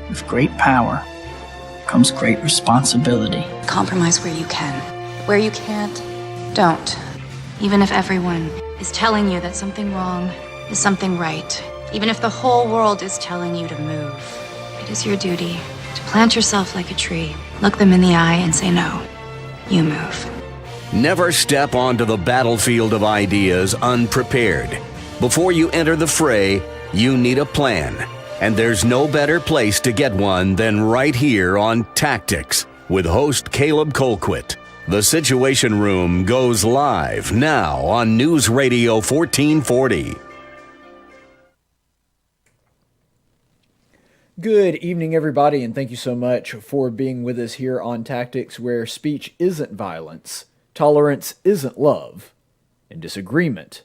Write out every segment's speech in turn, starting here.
With great power comes great responsibility. Compromise where you can. Where you can't, don't. Even if everyone is telling you that something wrong is something right. Even if the whole world is telling you to move. It is your duty to plant yourself like a tree. Look them in the eye and say no. You move. Never step onto the battlefield of ideas unprepared. Before you enter the fray, you need a plan. And there's no better place to get one than right here on Tactics with host Caleb Colquitt. The Situation Room goes live now on News Radio 1440. Good evening, everybody, and thank you so much for being with us here on Tactics, where speech isn't violence, tolerance isn't love, and disagreement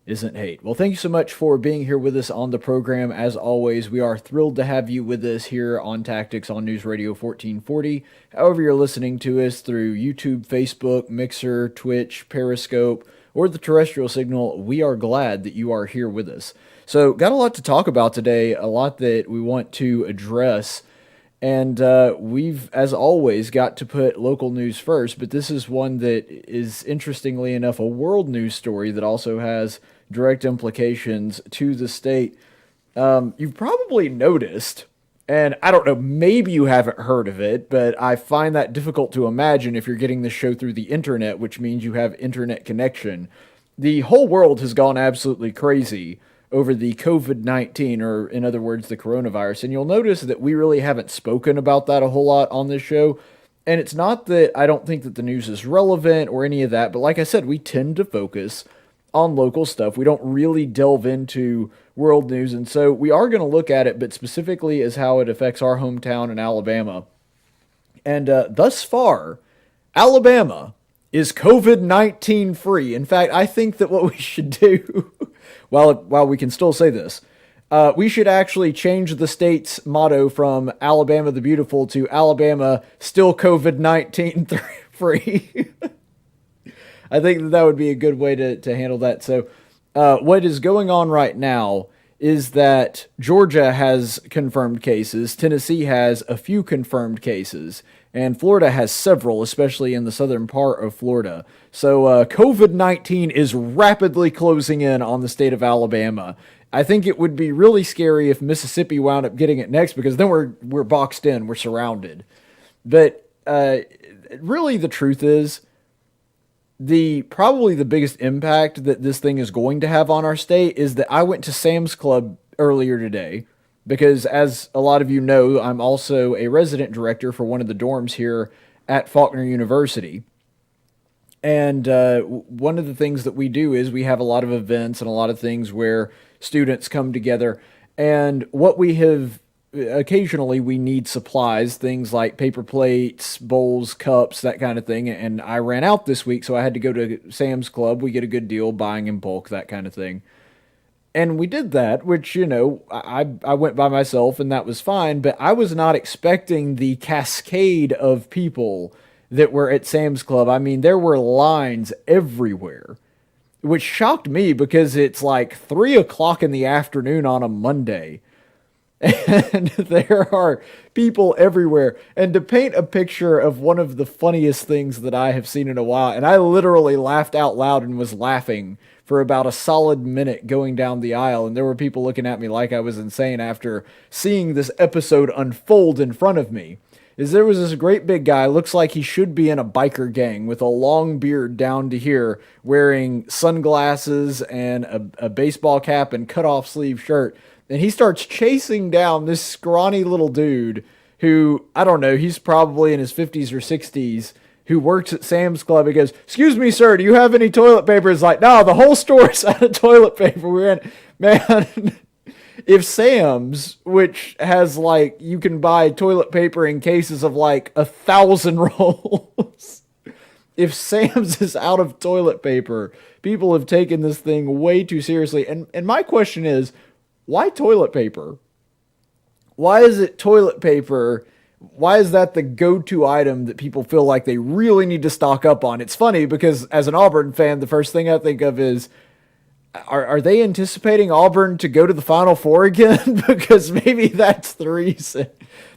isn't hate. Well, thank you so much for being here with us on the program. As always, we are thrilled to have you with us here on Tactics on News Radio 1440. However you're listening to us through YouTube, Facebook, Mixer, Twitch, Periscope, or the terrestrial signal, we are glad that you are here with us. So, got a lot to talk about today, a lot that we want to address, and we've, as always, got to put local news first, but this is one that is, interestingly enough, a world news story that also has direct implications to the state. You've probably noticed, and I don't know, maybe you haven't heard of it, but I find that difficult to imagine if you're getting this show through the internet, which means you have internet connection. The whole world has gone absolutely crazy over the COVID-19, or in other words, the coronavirus. And you'll notice that we really haven't spoken about that a whole lot on this show. And it's not that I don't think that the news is relevant or any of that, but like I said, we tend to focus on local stuff. We don't really delve into world news. And so we are going to look at it, but specifically as how it affects our hometown in Alabama. And thus far, Alabama is COVID-19 free. In fact, I think that what we should do, while we can still say this, we should actually change the state's motto from Alabama the Beautiful to Alabama still COVID-19 free. I think that would be a good way to handle that. So what is going on right now is that Georgia has confirmed cases, Tennessee has a few confirmed cases, and Florida has several, especially in the southern part of Florida. So COVID-19 is rapidly closing in on the state of Alabama. I think it would be really scary if Mississippi wound up getting it next, because then we're boxed in, we're surrounded. But really the truth is, probably the biggest impact that this thing is going to have on our state is that I went to Sam's Club earlier today, because as a lot of you know, I'm also a resident director for one of the dorms here at Faulkner University. And one of the things that we do is we have a lot of events and a lot of things where students come together. And what we have, occasionally we need supplies, things like paper plates, bowls, cups, that kind of thing. And I ran out this week, so I had to go to Sam's Club. We get a good deal buying in bulk, that kind of thing. And we did that, which, you know, I went by myself and that was fine, but I was not expecting the cascade of people that were at Sam's Club. I mean, there were lines everywhere, which shocked me because it's like 3 o'clock in the afternoon on a Monday. And there are people everywhere. And to paint a picture of one of the funniest things that I have seen in a while, and I literally laughed out loud and was laughing for about a solid minute going down the aisle, and there were people looking at me like I was insane after seeing this episode unfold in front of me, is there was this great big guy, looks like he should be in a biker gang, with a long beard down to here, wearing sunglasses and a baseball cap and cut-off sleeve shirt. And he starts chasing down this scrawny little dude who, I don't know, he's probably in his 50s or 60s, who works at Sam's Club. He goes, "Excuse me, sir, do you have any toilet paper?" It's like, no, the whole store's out of toilet paper. We're in, man, if Sam's, which has like, you can buy toilet paper in cases of like 1,000 rolls. If Sam's is out of toilet paper, people have taken this thing way too seriously. And my question is, why toilet paper? Why is it toilet paper? Why is that the go-to item that people feel like they really need to stock up on? It's funny because as an Auburn fan, the first thing I think of is, Are they anticipating Auburn to go to the Final Four again? Because maybe that's the reason.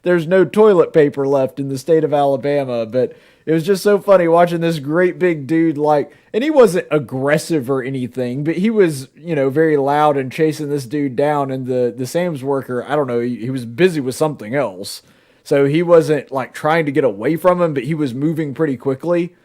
There's no toilet paper left in the state of Alabama, but it was just so funny watching this great big dude, and he wasn't aggressive or anything, but he was, very loud and chasing this dude down, and the Sam's worker, I don't know, he was busy with something else. So he wasn't trying to get away from him, but he was moving pretty quickly.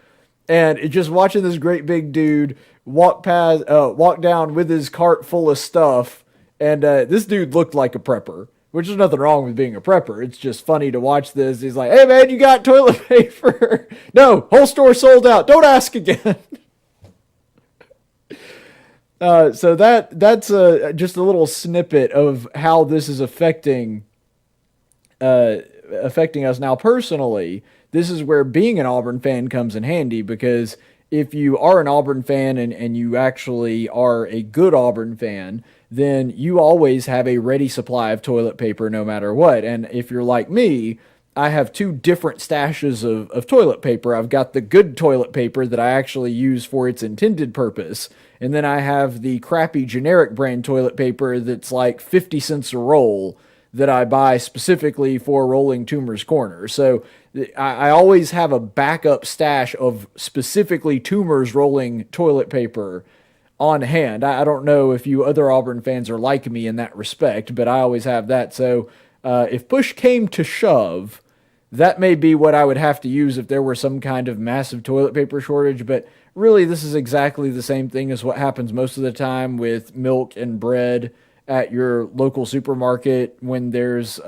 And just watching this great big dude walk down with his cart full of stuff, and this dude looked like a prepper, which is nothing wrong with being a prepper. It's just funny to watch this. He's like, "Hey man, you got toilet paper?" "No, whole store sold out. Don't ask again." So that's just a little snippet of how this is affecting us now personally. This is where being an Auburn fan comes in handy, because if you are an Auburn fan and you actually are a good Auburn fan, then you always have a ready supply of toilet paper no matter what. And if you're like me, I have two different stashes of toilet paper. I've got the good toilet paper that I actually use for its intended purpose, and then I have the crappy generic brand toilet paper that's like 50 cents a roll that I buy specifically for rolling Toomer's Corner. So I always have a backup stash of specifically Toomer's rolling toilet paper on hand. I don't know if you other Auburn fans are like me in that respect, but I always have that. So if push came to shove, that may be what I would have to use if there were some kind of massive toilet paper shortage. But really, this is exactly the same thing as what happens most of the time with milk and bread at your local supermarket when there's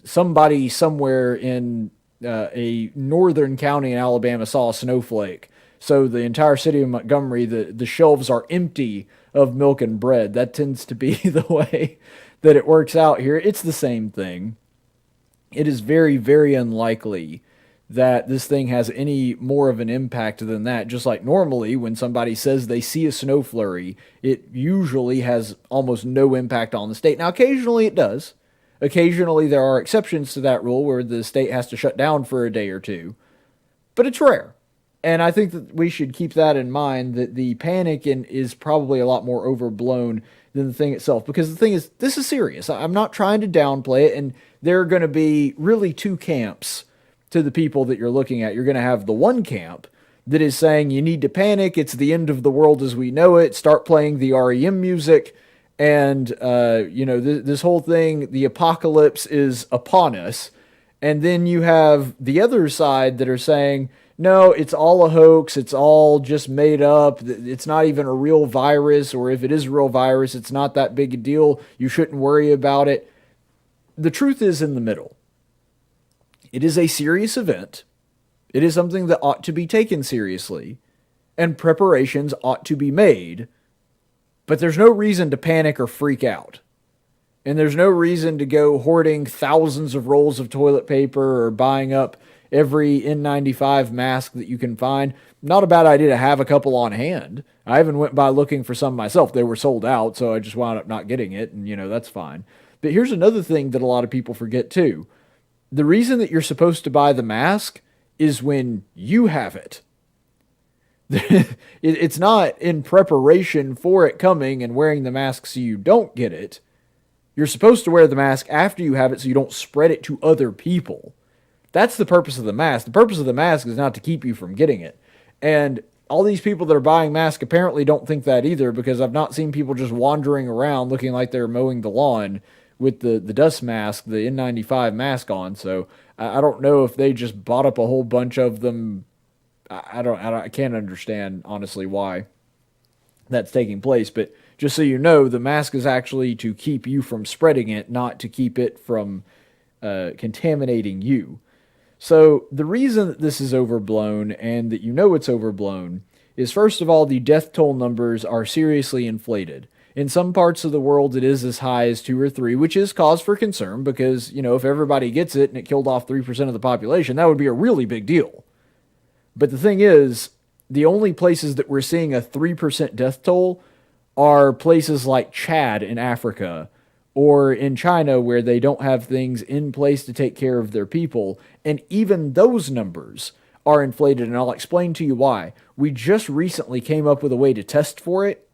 somebody somewhere in a northern county in Alabama saw a snowflake. So the entire city of Montgomery, the shelves are empty of milk and bread. That tends to be the way that it works out here. It's the same thing. It is very, very unlikely that this thing has any more of an impact than that. Just like normally when somebody says they see a snow flurry, it usually has almost no impact on the state. Now, occasionally it does. Occasionally there are exceptions to that rule where the state has to shut down for a day or two, but it's rare. And I think that we should keep that in mind, that the panic is probably a lot more overblown than the thing itself. Because the thing is, this is serious. I'm not trying to downplay it, and there are going to be really two camps to the people that you're looking at. You're going to have the one camp that is saying you need to panic, it's the end of the world as we know it, start playing the REM music, and this whole thing, the apocalypse is upon us. And then you have the other side that are saying, no, it's all a hoax, it's all just made up, it's not even a real virus, or if it is a real virus, it's not that big a deal, you shouldn't worry about it. The truth is in the middle. It is a serious event. It is something that ought to be taken seriously, and preparations ought to be made, but there's no reason to panic or freak out. And there's no reason to go hoarding thousands of rolls of toilet paper or buying up every N95 mask that you can find. Not a bad idea to have a couple on hand. I even went by looking for some myself. They were sold out, so I just wound up not getting it, and that's fine. But here's another thing that a lot of people forget too. The reason that you're supposed to buy the mask is when you have it. It's not in preparation for it coming and wearing the mask so you don't get it. You're supposed to wear the mask after you have it so you don't spread it to other people. That's the purpose of the mask. The purpose of the mask is not to keep you from getting it. And all these people that are buying masks apparently don't think that either, because I've not seen people just wandering around looking like they're mowing the lawn with the dust mask, the N95 mask on. So I don't know if they just bought up a whole bunch of them. I can't understand, honestly, why that's taking place. But just so you know, the mask is actually to keep you from spreading it, not to keep it from contaminating you. So the reason that this is overblown, and that it's overblown, is first of all, the death toll numbers are seriously inflated. In some parts of the world, it is as high as 2 or 3, which is cause for concern because, if everybody gets it and it killed off 3% of the population, that would be a really big deal. But the thing is, the only places that we're seeing a 3% death toll are places like Chad in Africa, or in China where they don't have things in place to take care of their people. And even those numbers are inflated, and I'll explain to you why. We just recently came up with a way to test for it,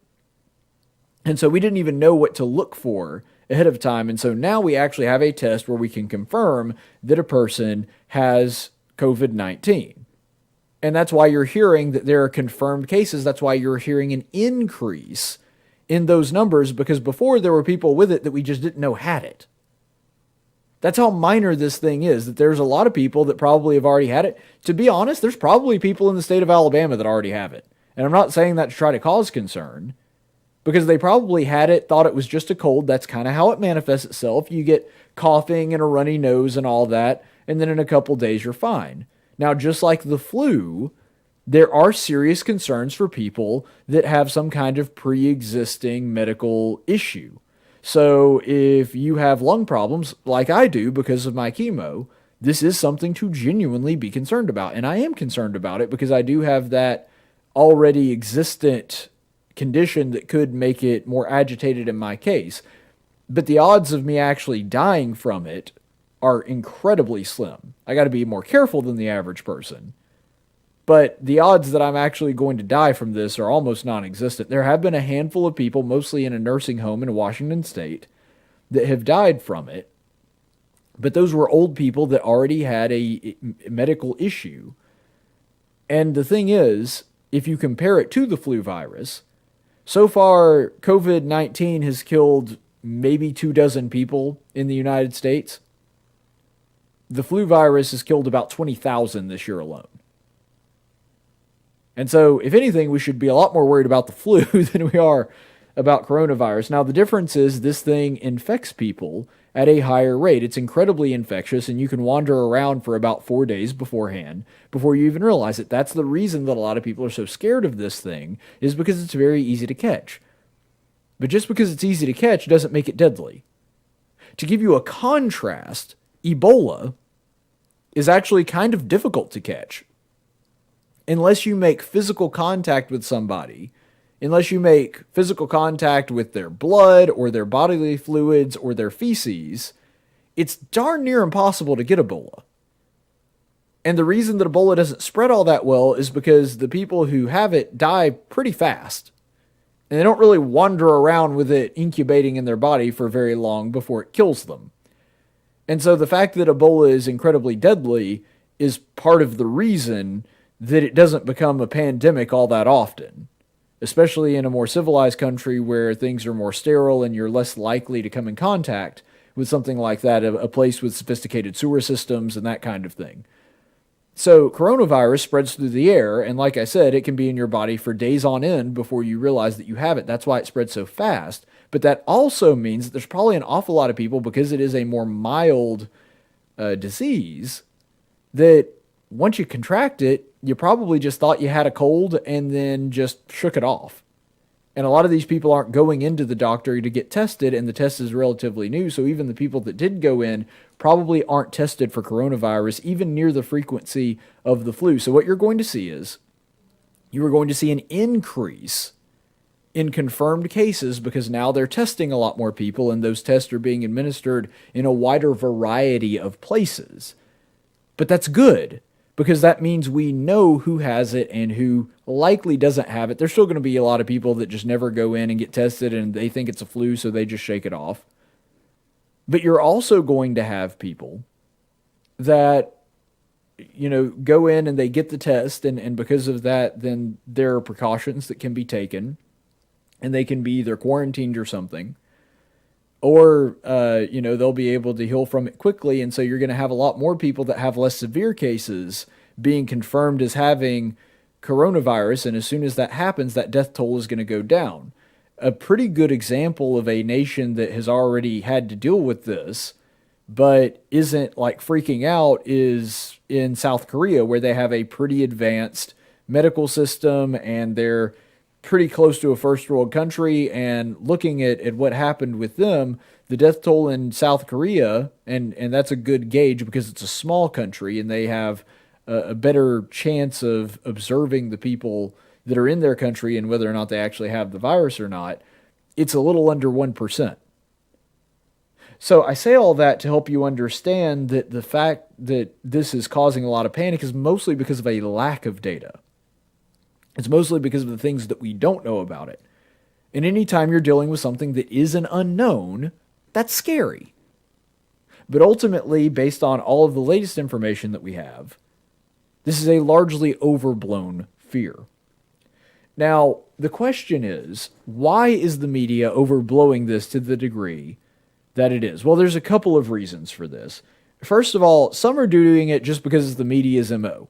And so we didn't even know what to look for ahead of time. And so now we actually have a test where we can confirm that a person has COVID-19. And that's why you're hearing that there are confirmed cases. That's why you're hearing an increase in those numbers, because before there were people with it that we just didn't know had it. That's how minor this thing is, that there's a lot of people that probably have already had it. To be honest, there's probably people in the state of Alabama that already have it. And I'm not saying that to try to cause concern, because they probably had it, thought it was just a cold. That's kind of how it manifests itself. You get coughing and a runny nose and all that, and then in a couple days you're fine. Now, just like the flu, there are serious concerns for people that have some kind of pre-existing medical issue. So if you have lung problems, like I do because of my chemo, this is something to genuinely be concerned about. And I am concerned about it because I do have that already existent condition that could make it more agitated in my case. But the odds of me actually dying from it are incredibly slim. I got to be more careful than the average person. But the odds that I'm actually going to die from this are almost non-existent. There have been a handful of people, mostly in a nursing home in Washington State, that have died from it. But those were old people that already had a medical issue. And the thing is, if you compare it to the flu virus, so far COVID-19 has killed maybe 24 people in the United States. The flu virus has killed about 20,000 this year alone. And so, if anything, we should be a lot more worried about the flu than we are about coronavirus. Now, the difference is this thing infects people at a higher rate. It's incredibly infectious, and you can wander around for about 4 days beforehand before you even realize it. That's the reason that a lot of people are so scared of this thing, is because it's very easy to catch. But just because it's easy to catch doesn't make it deadly. To give you a contrast, Ebola is actually kind of difficult to catch. Unless you make physical contact with somebody, unless you make physical contact with their blood or their bodily fluids or their feces, it's darn near impossible to get Ebola. And the reason that Ebola doesn't spread all that well is because the people who have it die pretty fast. And they don't really wander around with it incubating in their body for very long before it kills them. And so the fact that Ebola is incredibly deadly is part of the reason that it doesn't become a pandemic all that often, especially in a more civilized country where things are more sterile and you're less likely to come in contact with something like that, a place with sophisticated sewer systems and that kind of thing. So coronavirus spreads through the air, and like I said, it can be in your body for days on end before you realize that you have it. That's why it spreads so fast. But that also means that there's probably an awful lot of people, because it is a more mild disease, that once you contract it, you probably just thought you had a cold and then just shook it off. And a lot of these people aren't going into the doctor to get tested, and the test is relatively new. So even the people that did go in probably aren't tested for coronavirus, even near the frequency of the flu. So what you're going to see is, you are going to see an increase in confirmed cases, because now they're testing a lot more people, and those tests are being administered in a wider variety of places. But that's good, because that means we know who has it and who likely doesn't have it. There's still going to be a lot of people that just never go in and get tested, and they think it's a flu, so they just shake it off. But you're also going to have people that, go in and they get the test, and because of that, then there are precautions that can be taken, and they can be either quarantined or something, or, they'll be able to heal from it quickly. And so you're going to have a lot more people that have less severe cases being confirmed as having coronavirus. And as soon as that happens, that death toll is going to go down. A pretty good example of a nation that has already had to deal with this, but isn't like freaking out, is in South Korea, where they have a pretty advanced medical system, and they're pretty close to a first world country. And looking at what happened with them, the death toll in South Korea, and that's a good gauge because it's a small country and they have a better chance of observing the people that are in their country and whether or not they actually have the virus or not. It's a little under 1%. So I say all that to help you understand that the fact that this is causing a lot of panic is mostly because of a lack of data. It's mostly because of the things that we don't know about it. And anytime you're dealing with something that is an unknown, that's scary. But ultimately, based on all of the latest information that we have, this is a largely overblown fear. Now, the question is, why is the media overblowing this to the degree that it is? Well, there's a couple of reasons for this. First of all, some are doing it just because it's the media's MO.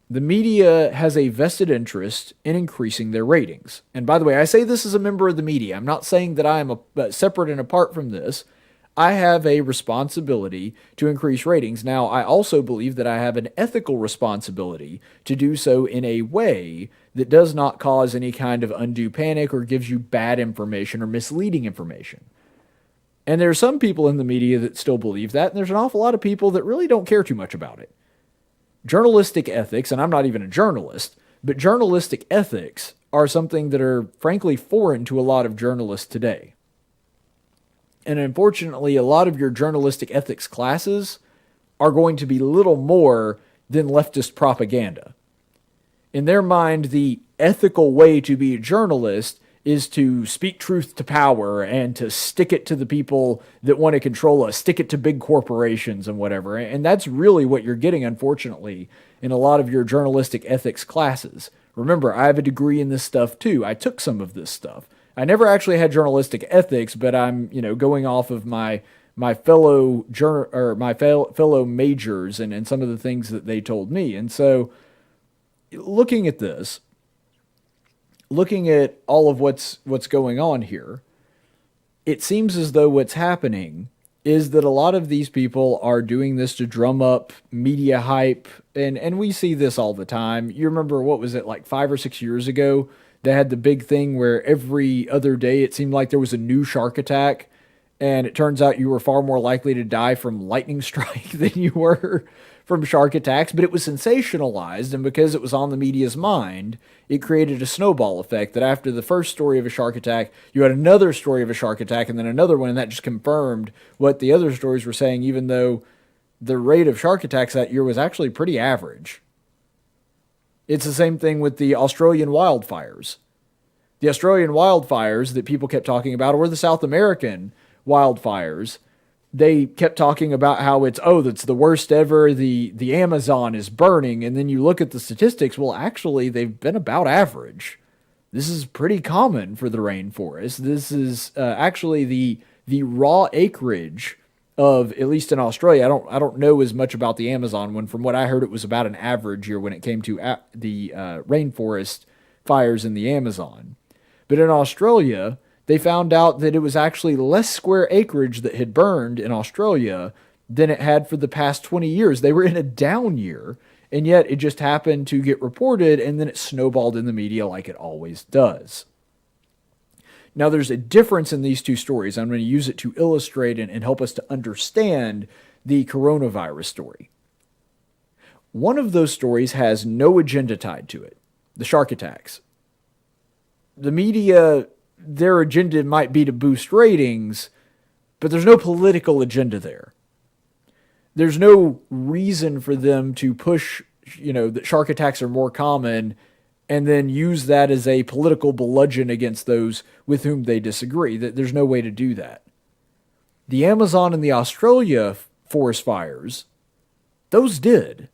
The media has a vested interest in increasing their ratings. And by the way, I say this as a member of the media. I'm not saying that I am separate and apart from this. I have a responsibility to increase ratings. Now, I also believe that I have an ethical responsibility to do so in a way that does not cause any kind of undue panic or gives you bad information or misleading information. And there are some people in the media that still believe that, and there's an awful lot of people that really don't care too much about it. Journalistic ethics, and I'm not even a journalist, but journalistic ethics are something that are frankly foreign to a lot of journalists today. And unfortunately, a lot of your journalistic ethics classes are going to be little more than leftist propaganda. In their mind, the ethical way to be a journalist is to speak truth to power and to stick it to the people that want to control us, stick it to big corporations and whatever. And that's really what you're getting, unfortunately, in a lot of your journalistic ethics classes. Remember, I have a degree in this stuff too. I took some of this stuff. I never actually had journalistic ethics, but I'm, going off of my fellow majors and some of the things that they told me. And so looking at this, looking at all of what's going on here, it seems as though what's happening is that a lot of these people are doing this to drum up media hype, and we see this all the time. You remember, what was it, like 5 or 6 years ago? They had the big thing where every other day it seemed like there was a new shark attack, and it turns out you were far more likely to die from lightning strike than you were from shark attacks, but it was sensationalized, and because it was on the media's mind, it created a snowball effect that after the first story of a shark attack, you had another story of a shark attack, and then another one, and that just confirmed what the other stories were saying, even though the rate of shark attacks that year was actually pretty average. It's the same thing with the Australian wildfires. The Australian wildfires that people kept talking about, or the South American wildfires, they kept talking about how that's the worst ever, the Amazon is burning, and then you look at the statistics, well, actually, they've been about average. This is pretty common for the rainforest. This is actually the raw acreage of, at least in Australia, I don't know as much about the Amazon one. From what I heard, it was about an average year when it came to the rainforest fires in the Amazon. But in Australia, they found out that it was actually less square acreage that had burned in Australia than it had for the past 20 years. They were in a down year, and yet it just happened to get reported, and then it snowballed in the media like it always does. Now, there's a difference in these two stories. I'm going to use it to illustrate and help us to understand the coronavirus story. One of those stories has no agenda tied to it, the shark attacks. The media, their agenda might be to boost ratings, but there's no political agenda there. There's no reason for them to push, that shark attacks are more common and then use that as a political bludgeon against those with whom they disagree. There's no way to do that. The Amazon and the Australia forest fires, those did.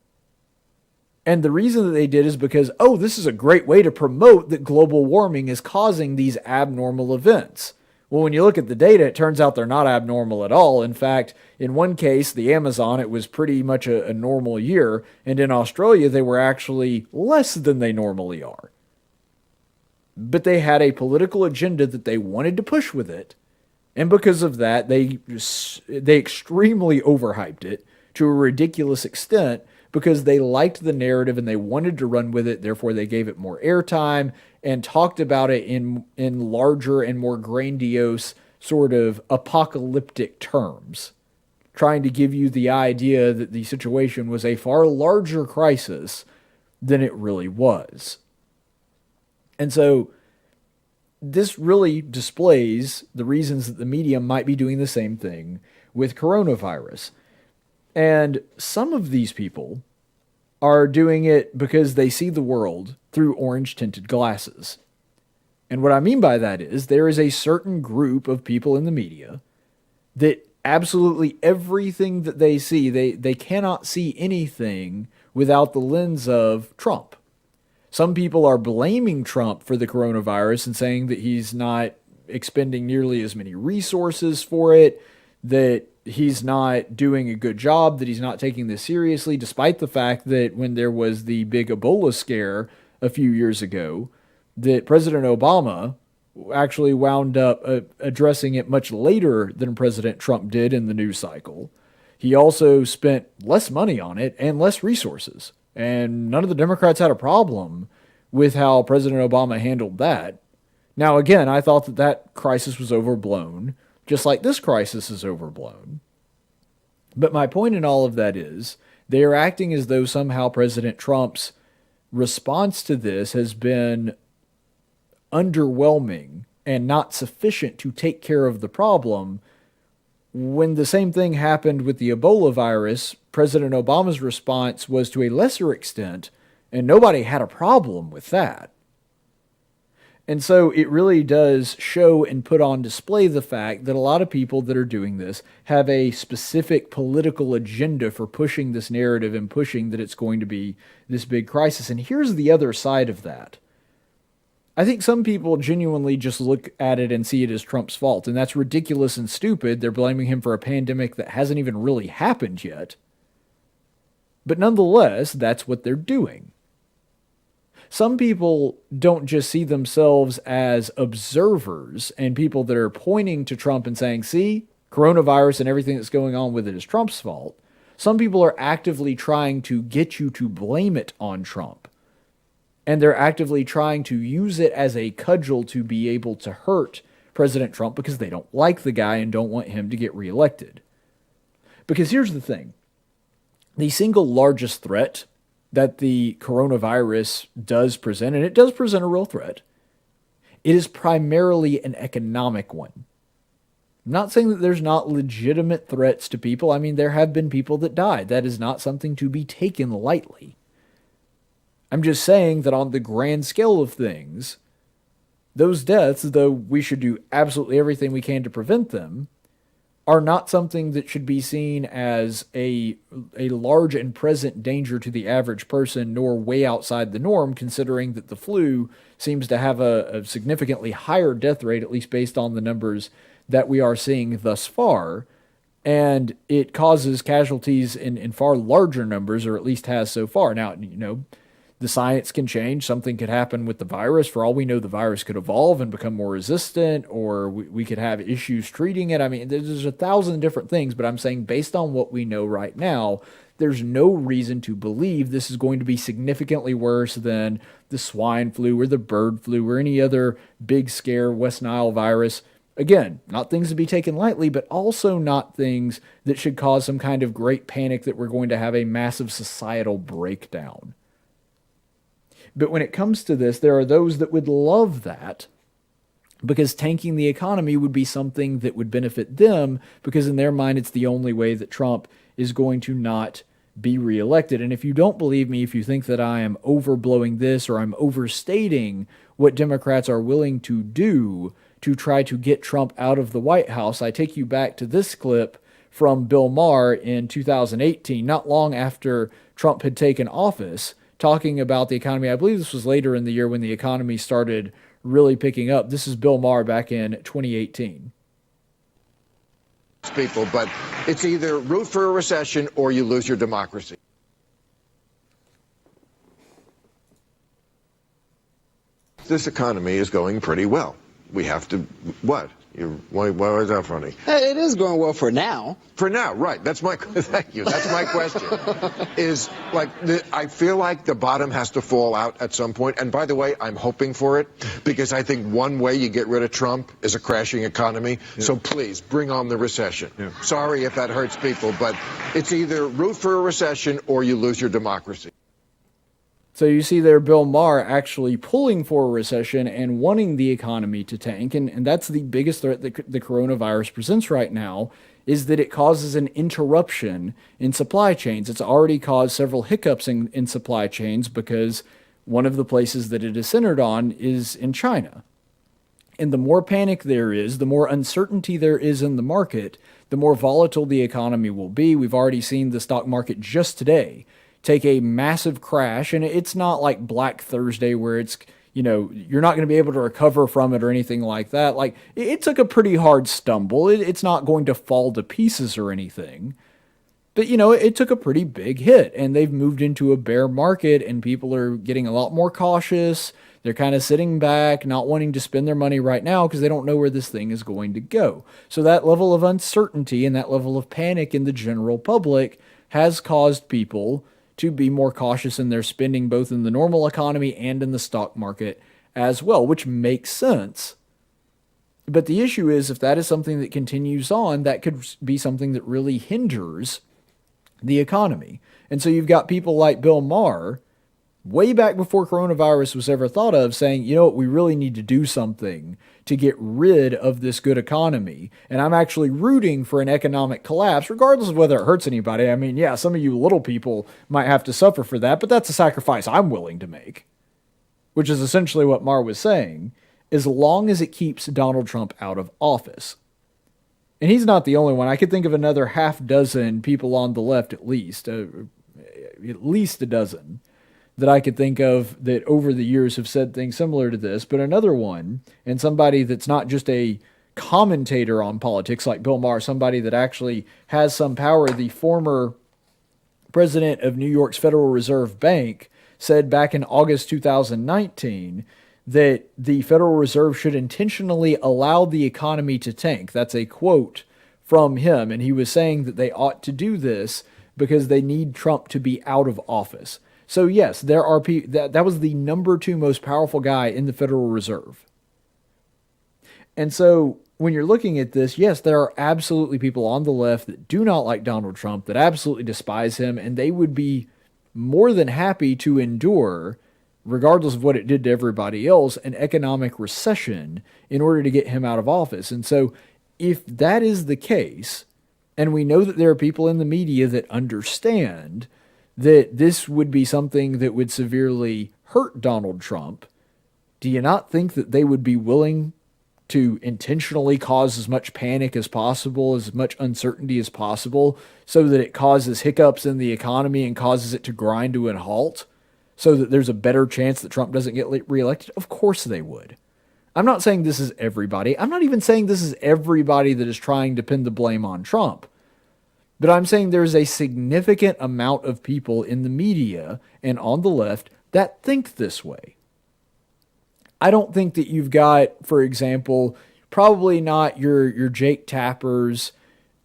And the reason that they did is because, this is a great way to promote that global warming is causing these abnormal events. Well, when you look at the data, it turns out they're not abnormal at all. In fact, in one case, the Amazon, it was pretty much a normal year. And in Australia, they were actually less than they normally are. But they had a political agenda that they wanted to push with it. And because of that, they extremely overhyped it to a ridiculous extent, because they liked the narrative and they wanted to run with it. Therefore, they gave it more airtime and talked about it in larger and more grandiose sort of apocalyptic terms, trying to give you the idea that the situation was a far larger crisis than it really was. And so this really displays the reasons that the media might be doing the same thing with coronavirus. And some of these people are doing it because they see the world through orange-tinted glasses. And what I mean by that is there is a certain group of people in the media that absolutely everything that they see, they cannot see anything without the lens of Trump. Some people are blaming Trump for the coronavirus and saying that he's not expending nearly as many resources for it, that he's not doing a good job, that he's not taking this seriously, despite the fact that when there was the big Ebola scare a few years ago, that President Obama actually wound up addressing it much later than President Trump did in the news cycle. He also spent less money on it and less resources. And none of the Democrats had a problem with how President Obama handled that. Now, again, I thought that that crisis was overblown, just like this crisis is overblown. But my point in all of that is they are acting as though somehow President Trump's response to this has been underwhelming and not sufficient to take care of the problem, when the same thing happened with the Ebola virus. President Obama's response was to a lesser extent, and nobody had a problem with that. And so it really does show and put on display the fact that a lot of people that are doing this have a specific political agenda for pushing this narrative and pushing that it's going to be this big crisis. And here's the other side of that. I think some people genuinely just look at it and see it as Trump's fault, and that's ridiculous and stupid. They're blaming him for a pandemic that hasn't even really happened yet. But nonetheless, that's what they're doing. Some people don't just see themselves as observers and people that are pointing to Trump and saying, see, coronavirus and everything that's going on with it is Trump's fault. Some people are actively trying to get you to blame it on Trump. And they're actively trying to use it as a cudgel to be able to hurt President Trump because they don't like the guy and don't want him to get reelected. Because here's the thing. The single largest threat that the coronavirus does present, and it does present a real threat, it is primarily an economic one. I'm not saying that there's not legitimate threats to people. I mean, there have been people that died. That is not something to be taken lightly. I'm just saying that on the grand scale of things, those deaths, though we should do absolutely everything we can to prevent them, are not something that should be seen as a large and present danger to the average person, nor way outside the norm, considering that the flu seems to have a significantly higher death rate, at least based on the numbers that we are seeing thus far. And it causes casualties in far larger numbers, or at least has so far. Now, the science can change. Something could happen with the virus. For all we know, the virus could evolve and become more resistant, or we could have issues treating it. I mean, there's 1,000 different things, but I'm saying based on what we know right now, there's no reason to believe this is going to be significantly worse than the swine flu or the bird flu or any other big scare West Nile virus. Again, not things to be taken lightly, but also not things that should cause some kind of great panic that we're going to have a massive societal breakdown. But when it comes to this, there are those that would love that because tanking the economy would be something that would benefit them, because in their mind, it's the only way that Trump is going to not be reelected. And if you don't believe me, if you think that I am overblowing this or I'm overstating what Democrats are willing to do to try to get Trump out of the White House, I take you back to this clip from Bill Maher in 2018, not long after Trump had taken office, talking about the economy. I believe this was later in the year when the economy started really picking up. This is Bill Maher back in 2018. People, but it's either root for a recession or you lose your democracy. This economy is going pretty well. We have to, what? Why is that funny? It is going well for now. For now, right. That's my, thank you. That's my question. I feel like the bottom has to fall out at some point. And by the way, I'm hoping for it, because I think one way you get rid of Trump is a crashing economy. Yeah. So please, bring on the recession. Yeah. Sorry if that hurts people, but it's either root for a recession or you lose your democracy. So you see there Bill Maher actually pulling for a recession and wanting the economy to tank. And that's the biggest threat that the coronavirus presents right now, is that it causes an interruption in supply chains. It's already caused several hiccups in supply chains, because one of the places that it is centered on is in China. And the more panic there is, the more uncertainty there is in the market, the more volatile the economy will be. We've already seen the stock market just today take a massive crash, and it's not like Black Thursday where it's, you're not going to be able to recover from it or anything like that. Like, it took a pretty hard stumble. It's not going to fall to pieces or anything. But, it took a pretty big hit, and they've moved into a bear market, and people are getting a lot more cautious. They're kind of sitting back, not wanting to spend their money right now because they don't know where this thing is going to go. So that level of uncertainty and that level of panic in the general public has caused people to be more cautious in their spending, both in the normal economy and in the stock market as well, which makes sense. But the issue is, if that is something that continues on, that could be something that really hinders the economy. And so you've got people like Bill Maher, way back before coronavirus was ever thought of, saying, we really need to do something to get rid of this good economy. And I'm actually rooting for an economic collapse, regardless of whether it hurts anybody. I mean, yeah, some of you little people might have to suffer for that, but that's a sacrifice I'm willing to make. Which is essentially what Maher was saying, as long as it keeps Donald Trump out of office. And he's not the only one. I could think of another half dozen people on the left, at least a dozen, that I could think of that over the years have said things similar to this. But another one, and somebody that's not just a commentator on politics like Bill Maher, somebody that actually has some power, the former president of New York's Federal Reserve Bank, said back in August 2019 that the Federal Reserve should intentionally allow the economy to tank. That's a quote from him. And he was saying that they ought to do this because they need Trump to be out of office. So yes, there are people, that was the number 2 most powerful guy in the Federal Reserve. And so when you're looking at this, yes, there are absolutely people on the left that do not like Donald Trump, that absolutely despise him, and they would be more than happy to endure, regardless of what it did to everybody else, an economic recession in order to get him out of office. And so if that is the case, and we know that there are people in the media that understand that this would be something that would severely hurt Donald Trump, do you not think that they would be willing to intentionally cause as much panic as possible, as much uncertainty as possible, so that it causes hiccups in the economy and causes it to grind to a halt, so that there's a better chance that Trump doesn't get reelected? Of course they would. I'm not saying this is everybody. I'm not even saying this is everybody that is trying to pin the blame on Trump. But I'm saying there's a significant amount of people in the media and on the left that think this way. I don't think that you've got, for example, probably not your Jake Tappers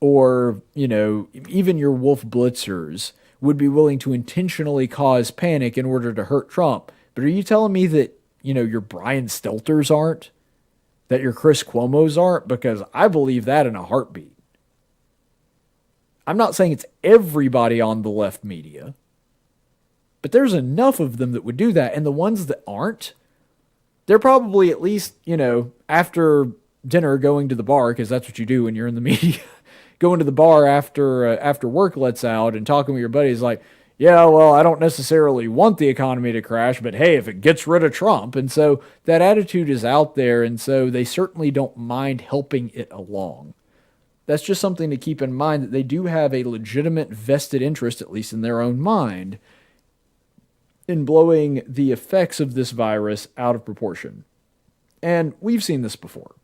or, even your Wolf Blitzers would be willing to intentionally cause panic in order to hurt Trump. But are you telling me that, your Brian Stelters aren't? That your Chris Cuomos aren't? Because I believe that in a heartbeat. I'm not saying it's everybody on the left media, but there's enough of them that would do that. And the ones that aren't, they're probably at least, after dinner going to the bar, because that's what you do when you're in the media, going to the bar after work lets out and talking with your buddies like, yeah, well, I don't necessarily want the economy to crash, but hey, if it gets rid of Trump. And so that attitude is out there, and so they certainly don't mind helping it along. That's just something to keep in mind, that they do have a legitimate vested interest, at least in their own mind, in blowing the effects of this virus out of proportion. And we've seen this before.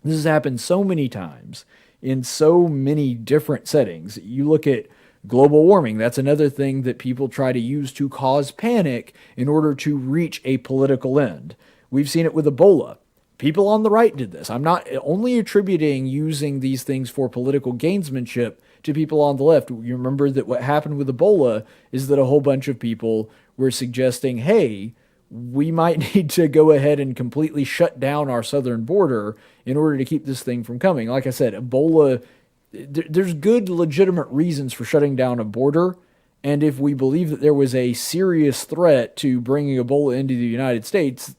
This has happened so many times in so many different settings. You look at global warming. That's another thing that people try to use to cause panic in order to reach a political end. We've seen it with Ebola. People on the right did this. I'm not only attributing using these things for political gamesmanship to people on the left. You remember that what happened with Ebola is that a whole bunch of people were suggesting, hey, we might need to go ahead and completely shut down our southern border in order to keep this thing from coming. Like I said, Ebola, there's good legitimate reasons for shutting down a border. And if we believe that there was a serious threat to bringing Ebola into the United States,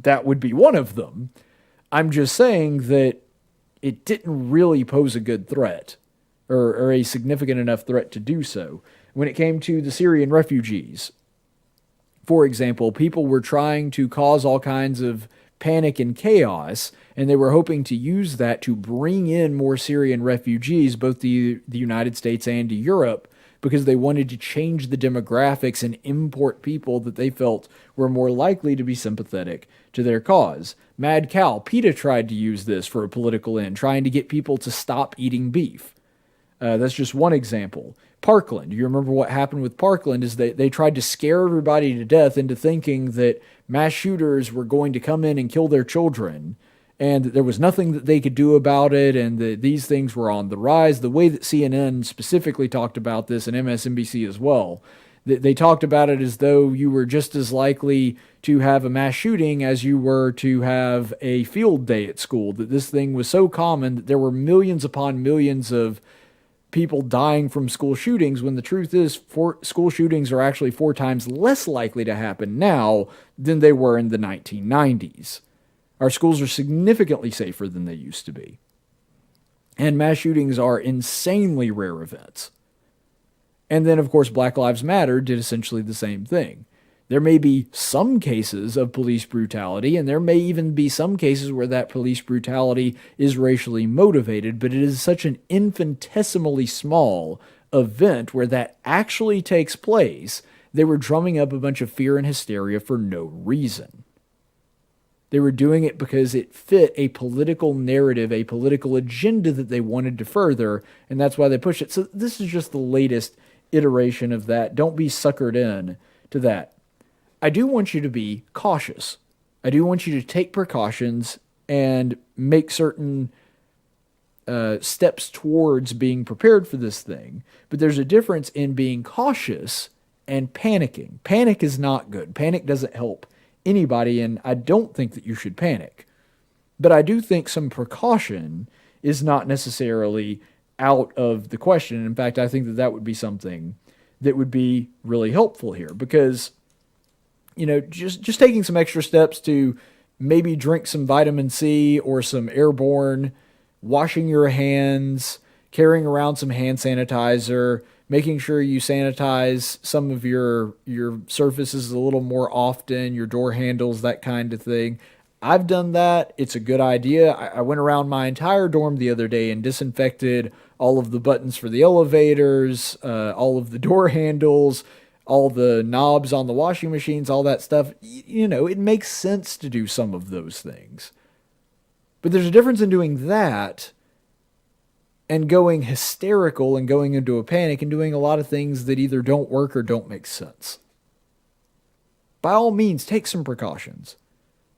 that would be one of them. I'm just saying that it didn't really pose a good threat or a significant enough threat to do so. When it came to the Syrian refugees, for example, people were trying to cause all kinds of panic and chaos, and they were hoping to use that to bring in more Syrian refugees, both to the United States and to Europe, because they wanted to change the demographics and import people that they felt were more likely to be sympathetic to their cause. Mad Cow, PETA tried to use this for a political end, trying to get people to stop eating beef. That's just one example. Parkland, you remember what happened with Parkland is that they tried to scare everybody to death into thinking that mass shooters were going to come in and kill their children, and there was nothing that they could do about it, and that these things were on the rise. The way that CNN specifically talked about this, and MSNBC as well, they talked about it as though you were just as likely to have a mass shooting as you were to have a field day at school, that this thing was so common that there were millions upon millions of people dying from school shootings, when the truth is school shootings are actually 4 times less likely to happen now than they were in the 1990s. Our schools are significantly safer than they used to be. And mass shootings are insanely rare events. And then, of course, Black Lives Matter did essentially the same thing. There may be some cases of police brutality, and there may even be some cases where that police brutality is racially motivated, but it is such an infinitesimally small event where that actually takes place, they were drumming up a bunch of fear and hysteria for no reason. They were doing it because it fit a political narrative, a political agenda that they wanted to further, and that's why they pushed it. So this is just the latest iteration of that. Don't be suckered in to that. I do want you to be cautious. I do want you to take precautions and make certain steps towards being prepared for this thing. But there's a difference in being cautious and panicking. Panic is not good. Panic doesn't help anybody, and I don't think that you should panic. But I do think some precaution is not necessarily out of the question. In fact, I think that that would be something that would be really helpful here, because just taking some extra steps to maybe drink some vitamin C or some airborne, washing your hands, carrying around some hand sanitizer, making sure you sanitize some of your surfaces a little more often, your door handles, that kind of thing. I've done that. It's a good idea. I went around my entire dorm the other day and disinfected all of the buttons for the elevators, all of the door handles, all the knobs on the washing machines, all that stuff. It makes sense to do some of those things. But there's a difference in doing that and going hysterical and going into a panic and doing a lot of things that either don't work or don't make sense. By all means, take some precautions.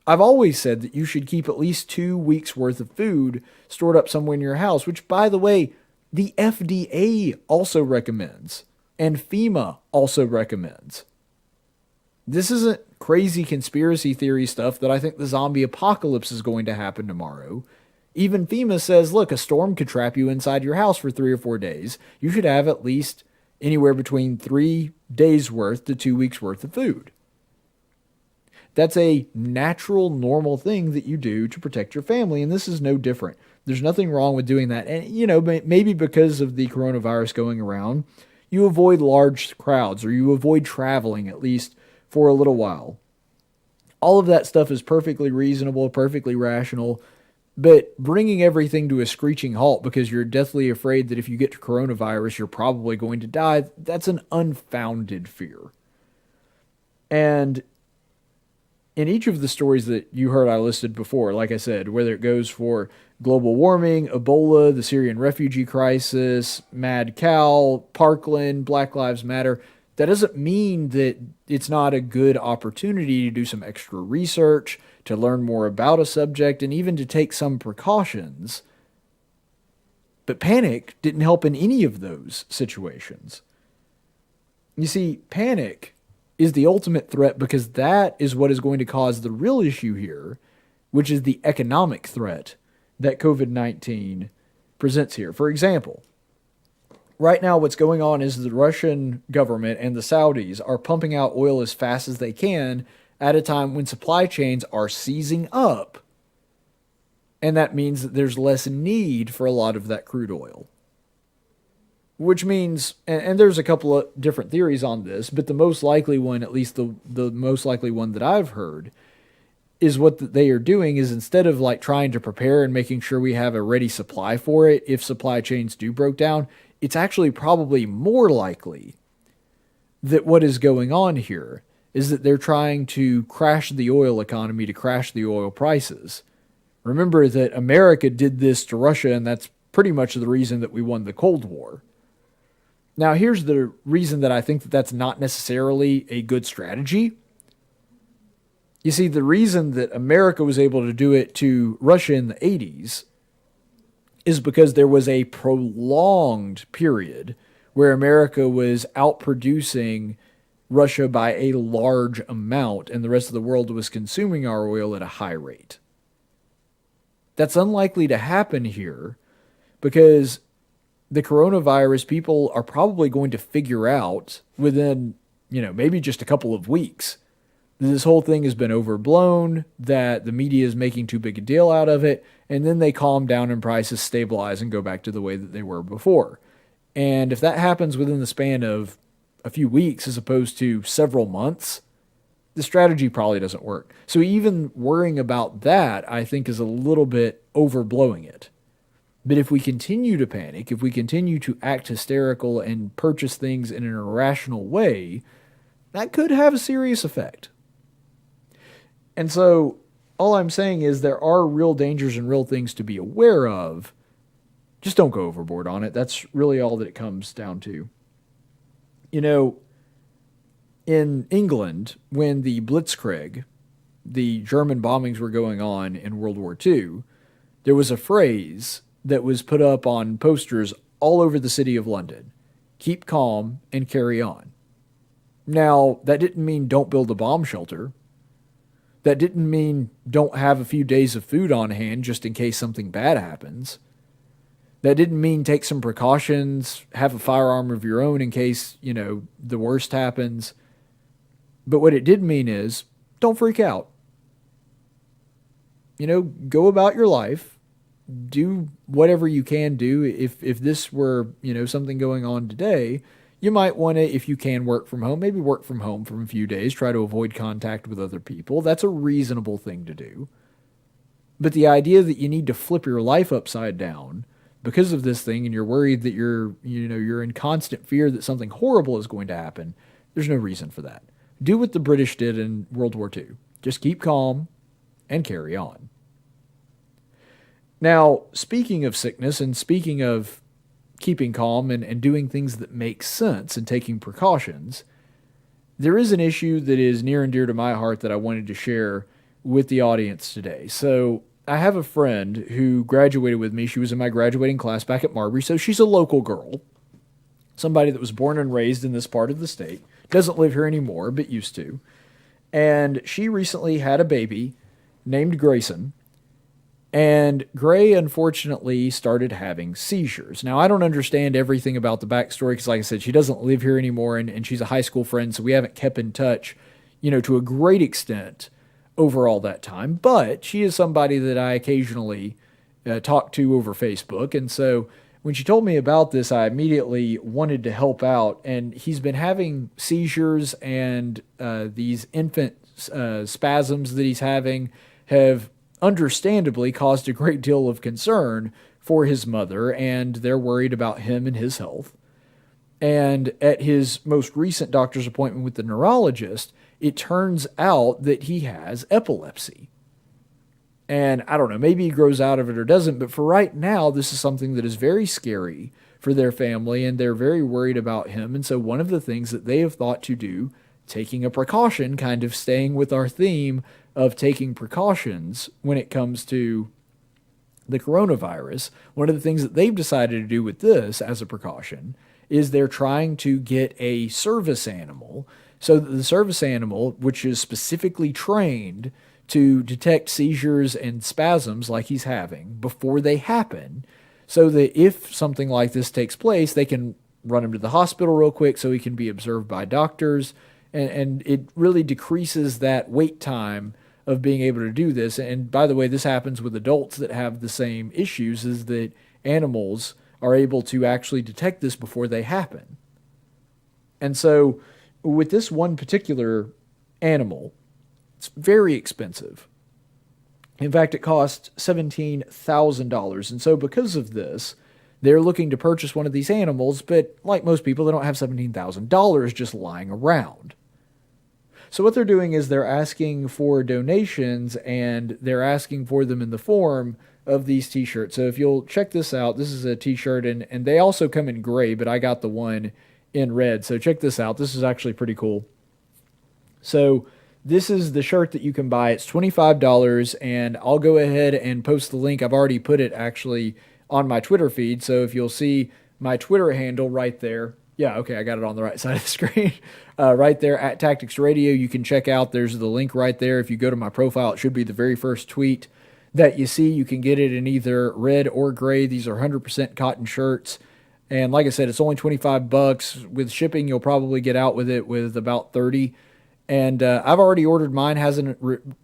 I've always said that you should keep at least 2 weeks worth of food stored up somewhere in your house, which, by the way, the FDA also recommends. And FEMA also recommends. This isn't crazy conspiracy theory stuff that I think the zombie apocalypse is going to happen tomorrow. Even FEMA says, look, a storm could trap you inside your house for 3 or 4 days. You should have at least anywhere between 3 days worth to 2 weeks worth of food. That's a natural, normal thing that you do to protect your family, and this is no different. There's nothing wrong with doing that. And, maybe because of the coronavirus going around, you avoid large crowds, or you avoid traveling, at least for a little while. All of that stuff is perfectly reasonable, perfectly rational, but bringing everything to a screeching halt because you're deathly afraid that if you get to coronavirus, you're probably going to die, that's an unfounded fear. And in each of the stories that you heard I listed before, like I said, whether it goes for global warming, Ebola, the Syrian refugee crisis, Mad Cow, Parkland, Black Lives Matter, that doesn't mean that it's not a good opportunity to do some extra research, to learn more about a subject, and even to take some precautions. But panic didn't help in any of those situations. You see, panic is the ultimate threat because that is what is going to cause the real issue here, which is the economic threat that COVID-19 presents here. For example, right now what's going on is the Russian government and the Saudis are pumping out oil as fast as they can at a time when supply chains are seizing up. And that means that there's less need for a lot of that crude oil. Which means, and there's a couple of different theories on this, but the most likely one, at least the most likely one that I've heard, is what they are doing is instead of like trying to prepare and making sure we have a ready supply for it if supply chains do break down, it's actually probably more likely that what is going on here is that they're trying to crash the oil economy, to crash the oil prices. Remember that America did this to Russia, and that's pretty much the reason that we won the Cold War. Now, here's the reason that I think that that's not necessarily a good strategy. You see, the reason that America was able to do it to Russia in the 80s is because there was a prolonged period where America was outproducing Russia by a large amount, and the rest of the world was consuming our oil at a high rate. That's unlikely to happen here because the coronavirus, people are probably going to figure out within, maybe just a couple of weeks that this whole thing has been overblown, that the media is making too big a deal out of it, and then they calm down and prices stabilize and go back to the way that they were before. And if that happens within the span of a few weeks as opposed to several months, the strategy probably doesn't work. So even worrying about that, I think, is a little bit overblowing it. But if we continue to panic, if we continue to act hysterical and purchase things in an irrational way, that could have a serious effect. And so all I'm saying is there are real dangers and real things to be aware of. Just don't go overboard on it. That's really all that it comes down to. In England, when the Blitzkrieg, the German bombings were going on in World War II, there was a phrase that was put up on posters all over the city of London. Keep calm and carry on. Now, that didn't mean don't build a bomb shelter. That didn't mean don't have a few days of food on hand just in case something bad happens. That didn't mean take some precautions, have a firearm of your own in case, the worst happens. But what it did mean is don't freak out. Go about your life. Do whatever you can do. If this were, something going on today, you might want to, if you can work from home, maybe work from home for a few days, try to avoid contact with other people. That's a reasonable thing to do. But the idea that you need to flip your life upside down because of this thing and you're worried that you're in constant fear that something horrible is going to happen, there's no reason for that. Do what the British did in World War II. Just keep calm and carry on. Now, speaking of sickness and speaking of keeping calm and doing things that make sense and taking precautions, there is an issue that is near and dear to my heart that I wanted to share with the audience today. So I have a friend who graduated with me. She was in my graduating class back at Marbury, so she's a local girl, somebody that was born and raised in this part of the state, doesn't live here anymore, but used to. And she recently had a baby named Grayson. And Gray, unfortunately, started having seizures. Now, I don't understand everything about the backstory because, like I said, she doesn't live here anymore, and she's a high school friend, so we haven't kept in touch, to a great extent over all that time. But she is somebody that I occasionally talk to over Facebook, and so when she told me about this, I immediately wanted to help out, and he's been having seizures, and these infant spasms that he's having have understandably caused a great deal of concern for his mother, and they're worried about him and his health. And at his most recent doctor's appointment with the neurologist, it turns out that he has epilepsy. And I don't know, maybe he grows out of it or doesn't, but for right now, this is something that is very scary for their family, and they're very worried about him. And so one of the things that they have thought to do, taking a precaution, kind of staying with our theme of taking precautions when it comes to the coronavirus, one of the things that they've decided to do with this as a precaution is they're trying to get a service animal, so that the service animal, which is specifically trained to detect seizures and spasms like he's having before they happen, so that if something like this takes place, they can run him to the hospital real quick so he can be observed by doctors, and it really decreases that wait time of being able to do this. And by the way, this happens with adults that have the same issues, is that animals are able to actually detect this before they happen. And so with this one particular animal, it's very expensive. In fact, it cost $17,000. And so because of this, they're looking to purchase one of these animals, but like most people, they don't have $17,000 just lying around. So what they're doing is they're asking for donations, and they're asking for them in the form of these t-shirts. So if you'll check this out, this is a t-shirt, and they also come in gray, but I got the one in red. So check this out. This is actually pretty cool. So this is the shirt that you can buy. It's $25, and I'll go ahead and post the link. I've already put it actually on my Twitter feed. So if you'll see my Twitter handle right there. Yeah, okay, I got it on the right side of the screen. Right there at Tactics Radio, you can check out. There's the link right there. If you go to my profile, it should be the very first tweet that you see. You can get it in either red or gray. These are 100% cotton shirts. And like I said, it's only $25. With shipping, you'll probably get out with it with about 30. And I've already ordered mine. Hasn't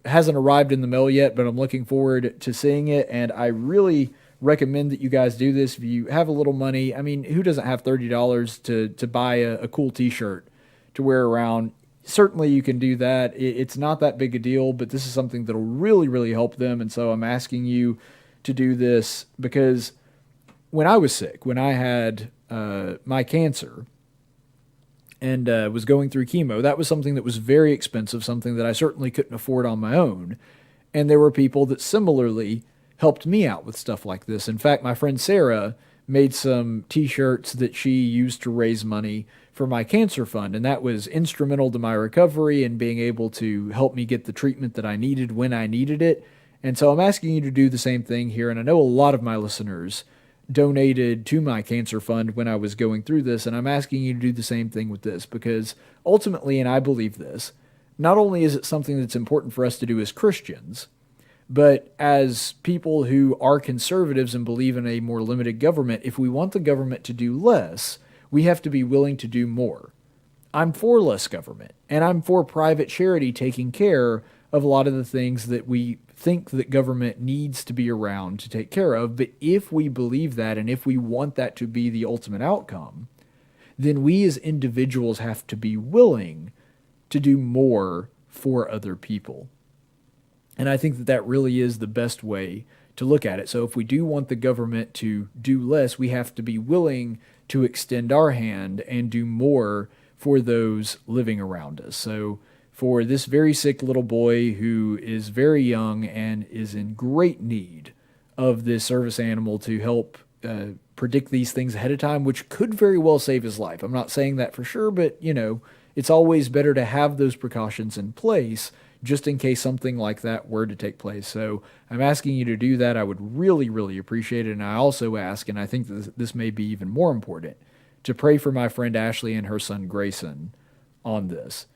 arrived in the mail yet, but I'm looking forward to seeing it. And I really recommend that you guys do this. If you have a little money, I mean, who doesn't have $30 to buy a cool t-shirt to wear around? Certainly you can do that. It's not that big a deal, but this is something that'll really, really help them. And so I'm asking you to do this because when I was sick, when I had my cancer and was going through chemo, that was something that was very expensive, something that I certainly couldn't afford on my own. And there were people that similarly helped me out with stuff like this. In fact, my friend Sarah made some t-shirts that she used to raise money for my cancer fund, and that was instrumental to my recovery and being able to help me get the treatment that I needed when I needed it. And so I'm asking you to do the same thing here, and I know a lot of my listeners donated to my cancer fund when I was going through this, and I'm asking you to do the same thing with this, because ultimately, and I believe this, not only is it something that's important for us to do as Christians, but as people who are conservatives and believe in a more limited government, if we want the government to do less, we have to be willing to do more. I'm for less government, and I'm for private charity taking care of a lot of the things that we think that government needs to be around to take care of. But if we believe that, and if we want that to be the ultimate outcome, then we as individuals have to be willing to do more for other people. And I think that that really is the best way to look at it. So if we do want the government to do less, we have to be willing to extend our hand and do more for those living around us. So for this very sick little boy who is very young and is in great need of this service animal to help predict these things ahead of time, which could very well save his life. I'm not saying that for sure, but, it's always better to have those precautions in place just in case something like that were to take place. So I'm asking you to do that. I would really, really appreciate it. And I also ask, and I think this may be even more important, to pray for my friend Ashley and her son Grayson on this.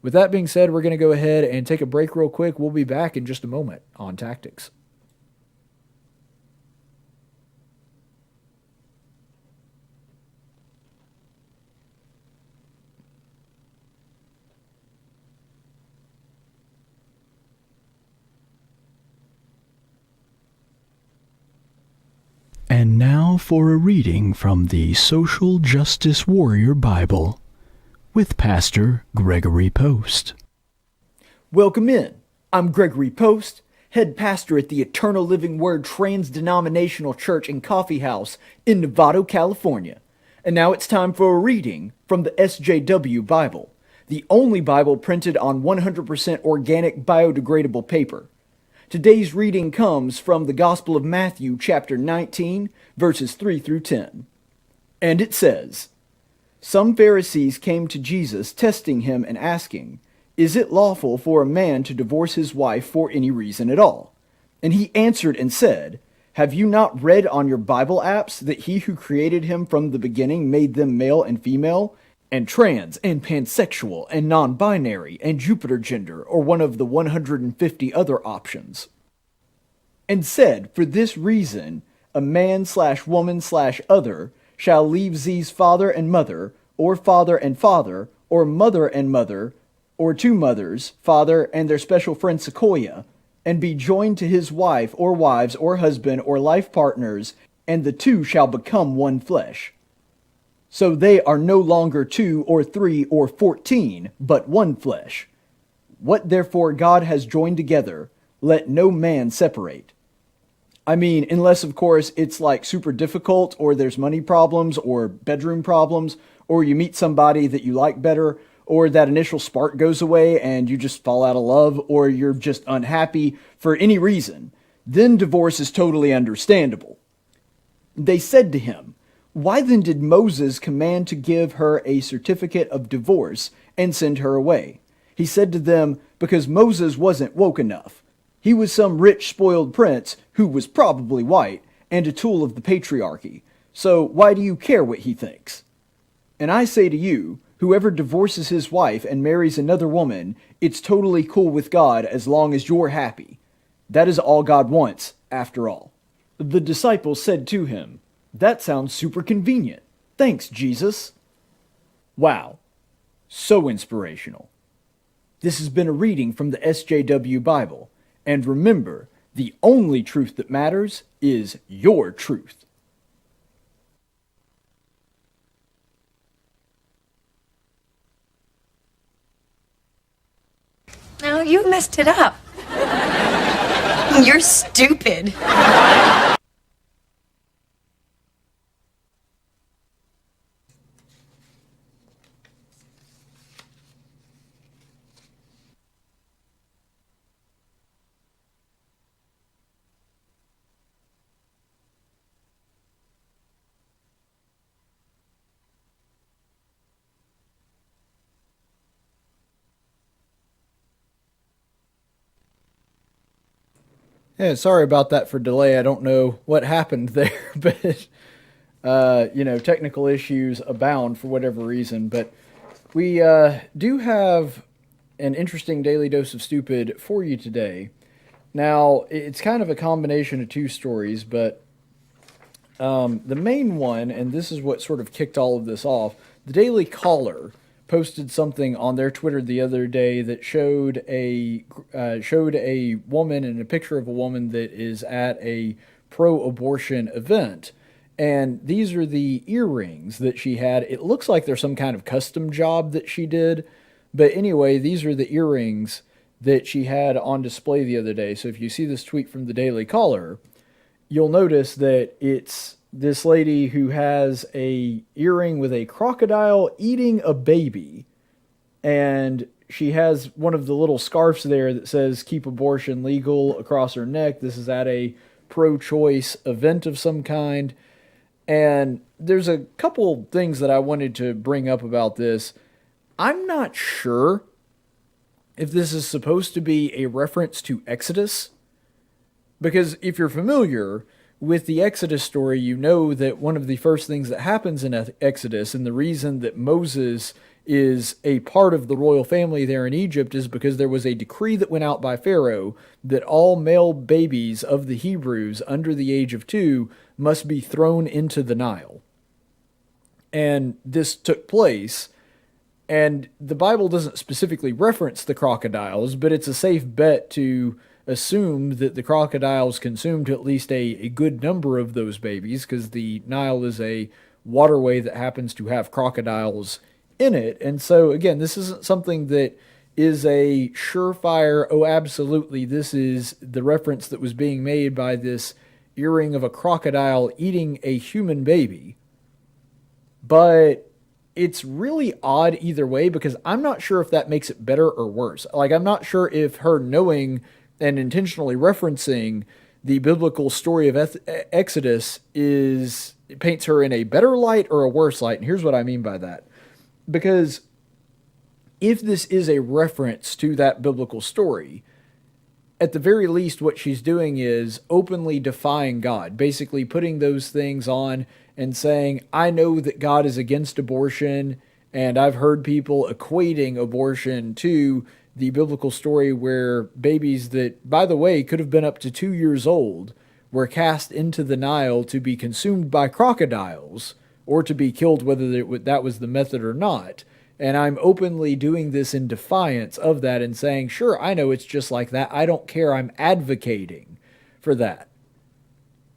With that being said, we're going to go ahead and take a break real quick. We'll be back in just a moment on Tactics. And now for a reading from the Social Justice Warrior Bible with Pastor Gregory Post. Welcome in. I'm Gregory Post, head pastor at the Eternal Living Word Trans-Denominational Church and Coffee House in Novato, California. And now it's time for a reading from the SJW Bible, the only Bible printed on 100% organic biodegradable paper. Today's reading comes from the Gospel of Matthew, chapter 19, verses 3 through 10. And it says, Some Pharisees came to Jesus, testing him and asking, Is it lawful for a man to divorce his wife for any reason at all? And he answered and said, Have you not read on your Bible apps that he who created him from the beginning made them male and female, and trans, and pansexual, and non-binary, and Jupiter gender, or one of the 150 other options? And said, For this reason, a man/woman/other shall leave Z's father and mother, or father and father, or mother and mother, or two mothers, father, and their special friend Sequoia, and be joined to his wife, or wives, or husband, or life partners, and the two shall become one flesh. So they are no longer 2 or 3 or 14, but one flesh. What therefore God has joined together, let no man separate. I mean, unless, of course, it's like super difficult, or there's money problems, or bedroom problems, or you meet somebody that you like better, or that initial spark goes away and you just fall out of love, or you're just unhappy for any reason. Then divorce is totally understandable. They said to him, "Why then did Moses command to give her a certificate of divorce and send her away?" He said to them, "Because Moses wasn't woke enough. He was some rich, spoiled prince who was probably white and a tool of the patriarchy. So why do you care what he thinks? And I say to you, whoever divorces his wife and marries another woman, it's totally cool with God as long as you're happy. That is all God wants, after all." The disciples said to him, "That sounds super convenient. Thanks, Jesus." Wow. So inspirational. This has been a reading from the SJW Bible. And remember, the only truth that matters is your truth. No, you messed it up. You're stupid. Yeah, sorry about that for delay. I don't know what happened there, but technical issues abound for whatever reason. But we do have an interesting daily dose of stupid for you today. Now, it's kind of a combination of two stories, but the main one, and this is what sort of kicked all of this off, the Daily Caller posted something on their Twitter the other day that showed a woman, and a picture of a woman that is at a pro-abortion event. And these are the earrings that she had. It looks like there's some kind of custom job that she did. But anyway, these are the earrings that she had on display the other day. So if you see this tweet from the Daily Caller, you'll notice that it's this lady who has a earring with a crocodile eating a baby. And she has one of the little scarves there that says "Keep Abortion Legal" across her neck. This is at a pro-choice event of some kind. And there's a couple things that I wanted to bring up about this. I'm not sure if this is supposed to be a reference to Exodus. Because if you're familiar with the Exodus story, you know that one of the first things that happens in Exodus, and the reason that Moses is a part of the royal family there in Egypt, is because there was a decree that went out by Pharaoh that all male babies of the Hebrews under the age of 2 must be thrown into the Nile. And this took place, and the Bible doesn't specifically reference the crocodiles, but it's a safe bet to assume that the crocodiles consumed at least a good number of those babies, because the Nile is a waterway that happens to have crocodiles in it. And so, again, this isn't something that is a surefire, oh, absolutely, this is the reference that was being made by this earring of a crocodile eating a human baby. But it's really odd either way, because I'm not sure if that makes it better or worse. Like, I'm not sure if her knowing and intentionally referencing the biblical story of Exodus paints her in a better light or a worse light. And here's what I mean by that. Because if this is a reference to that biblical story, at the very least what she's doing is openly defying God, basically putting those things on and saying, I know that God is against abortion, and I've heard people equating abortion to the biblical story where babies that, by the way, could have been up to 2 years old were cast into the Nile to be consumed by crocodiles or to be killed, whether that was the method or not. And I'm openly doing this in defiance of that and saying, sure, I know it's just like that. I don't care. I'm advocating for that.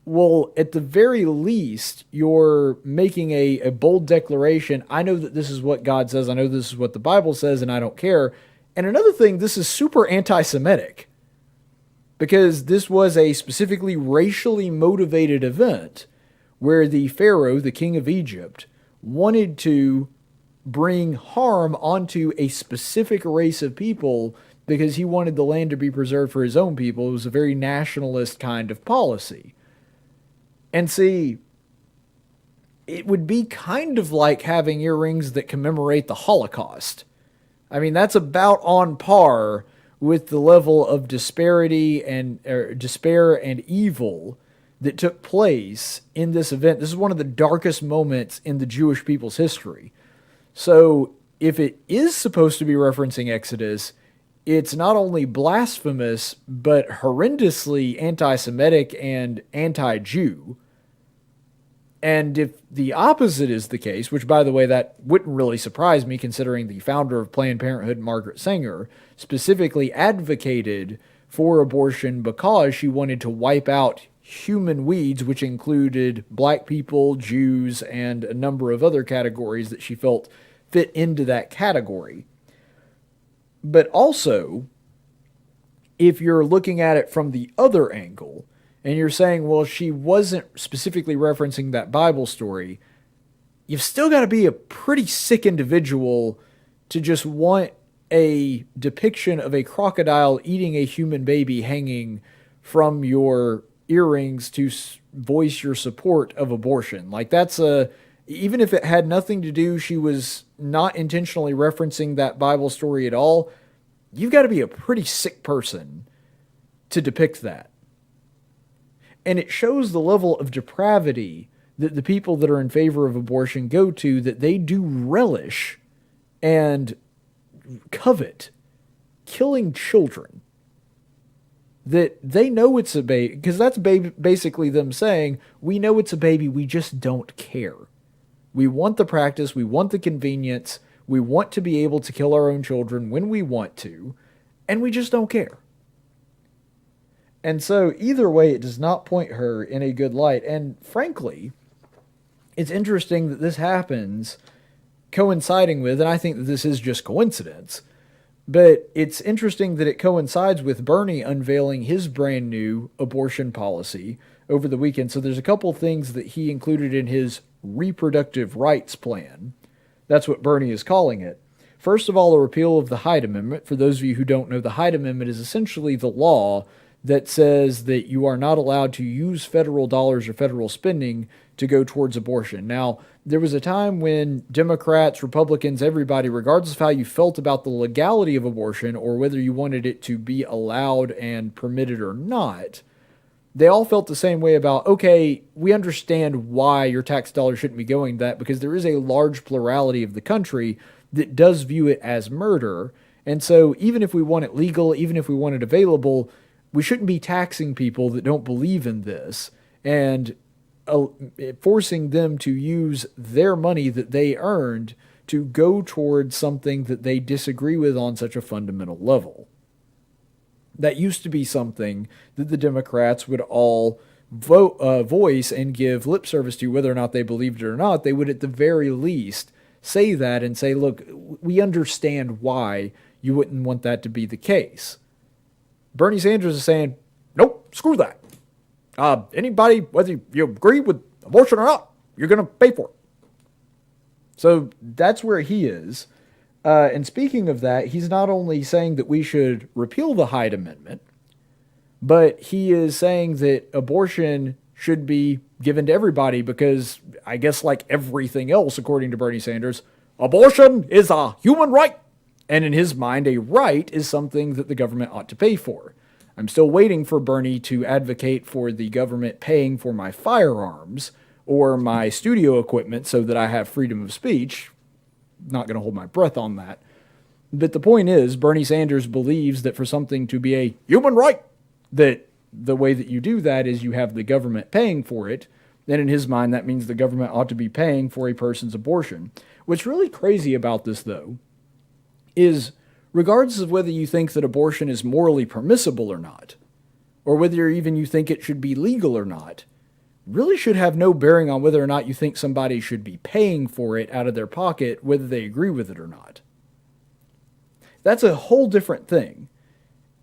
Well, at the very least, you're making a bold declaration. I know that this is what God says. I know this is what the Bible says, and I don't care. And another thing, this is super anti-Semitic. because this was a specifically racially motivated event where the Pharaoh, the king of Egypt, wanted to bring harm onto a specific race of people because he wanted the land to be preserved for his own people. It was a very nationalist kind of policy. And see, it would be kind of like having earrings that commemorate the Holocaust. I mean, that's about on par with the level of disparity and despair and evil that took place in this event. This is one of the darkest moments in the Jewish people's history. So if it is supposed to be referencing Exodus, it's not only blasphemous, but horrendously anti-Semitic and anti-Jew. And if the opposite is the case, which, by the way, that wouldn't really surprise me considering the founder of Planned Parenthood, Margaret Sanger, specifically advocated for abortion because she wanted to wipe out human weeds, which included black people, Jews, and a number of other categories that she felt fit into that category. But also, if you're looking at it from the other angle, and you're saying, well, she wasn't specifically referencing that Bible story, you've still got to be a pretty sick individual to just want a depiction of a crocodile eating a human baby hanging from your earrings to voice your support of abortion. Like, that's even if it had nothing to do, she was not intentionally referencing that Bible story at all, you've got to be a pretty sick person to depict that. And it shows the level of depravity that the people that are in favor of abortion go to, that they do relish and covet killing children. That they know it's a baby, because that's basically them saying, we know it's a baby, we just don't care. We want the practice, we want the convenience, we want to be able to kill our own children when we want to, and we just don't care. And so, either way, it does not point her in a good light. And frankly, it's interesting that this happens coinciding with, and I think that this is just coincidence, but it's interesting that it coincides with Bernie unveiling his brand new abortion policy over the weekend. So there's a couple things that he included in his reproductive rights plan. That's what Bernie is calling it. First of all, a repeal of the Hyde Amendment. For those of you who don't know, the Hyde Amendment is essentially the law that says that you are not allowed to use federal dollars or federal spending to go towards abortion. Now, there was a time when Democrats, Republicans, everybody, regardless of how you felt about the legality of abortion or whether you wanted it to be allowed and permitted or not, they all felt the same way about, okay, we understand why your tax dollars shouldn't be going to that, because there is a large plurality of the country that does view it as murder. And so even if we want it legal, even if we want it available, we shouldn't be taxing people that don't believe in this and forcing them to use their money that they earned to go towards something that they disagree with on such a fundamental level. That used to be something that the Democrats would all voice and give lip service to, whether or not they believed it or not. They would at the very least say that and say, look, we understand why you wouldn't want that to be the case. Bernie Sanders is saying, nope, screw that. Anybody, whether you agree with abortion or not, you're going to pay for it. So that's where he is. And speaking of that, he's not only saying that we should repeal the Hyde Amendment, but he is saying that abortion should be given to everybody because, I guess like everything else, according to Bernie Sanders, abortion is a human right. And in his mind, a right is something that the government ought to pay for. I'm still waiting for Bernie to advocate for the government paying for my firearms or my studio equipment so that I have freedom of speech. Not going to hold my breath on that. But the point is, Bernie Sanders believes that for something to be a human right, that the way that you do that is you have the government paying for it. And in his mind, that means the government ought to be paying for a person's abortion. What's really crazy about this, though, is regardless of whether you think that abortion is morally permissible or not, or whether even you think it should be legal or not, really should have no bearing on whether or not you think somebody should be paying for it out of their pocket, whether they agree with it or not. That's a whole different thing.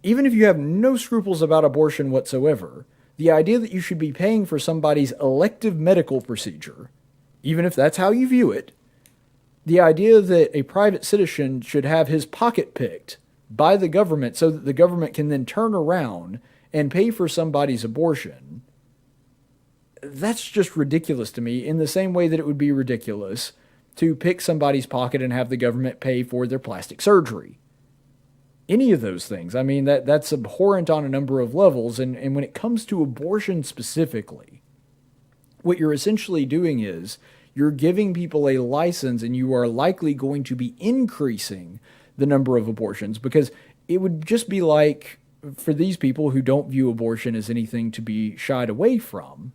Even if you have no scruples about abortion whatsoever, the idea that you should be paying for somebody's elective medical procedure, even if that's how you view it, the idea that a private citizen should have his pocket picked by the government so that the government can then turn around and pay for somebody's abortion, that's just ridiculous to me, in the same way that it would be ridiculous to pick somebody's pocket and have the government pay for their plastic surgery. Any of those things. I mean, that's abhorrent on a number of levels. And when it comes to abortion specifically, what you're essentially doing is you're giving people a license, and you are likely going to be increasing the number of abortions, because it would just be like, for these people who don't view abortion as anything to be shied away from,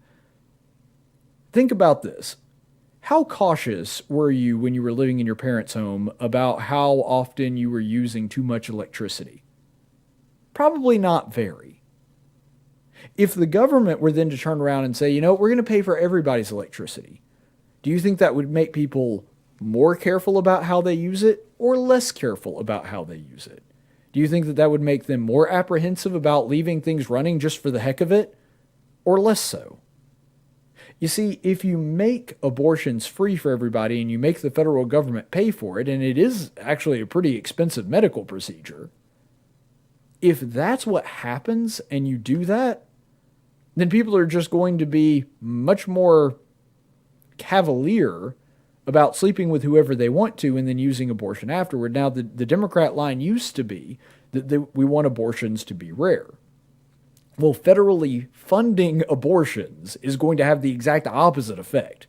think about this. How cautious were you when you were living in your parents' home about how often you were using too much electricity? Probably not very. If the government were then to turn around and say, you know, we're going to pay for everybody's electricity, do you think that would make people more careful about how they use it, or less careful about how they use it? Do you think that that would make them more apprehensive about leaving things running just for the heck of it, or less so? You see, if you make abortions free for everybody and you make the federal government pay for it, and it is actually a pretty expensive medical procedure, if that's what happens and you do that, then people are just going to be much more cavalier about sleeping with whoever they want to and then using abortion afterward. Now, the Democrat line used to be that we want abortions to be rare. Well, federally funding abortions is going to have the exact opposite effect.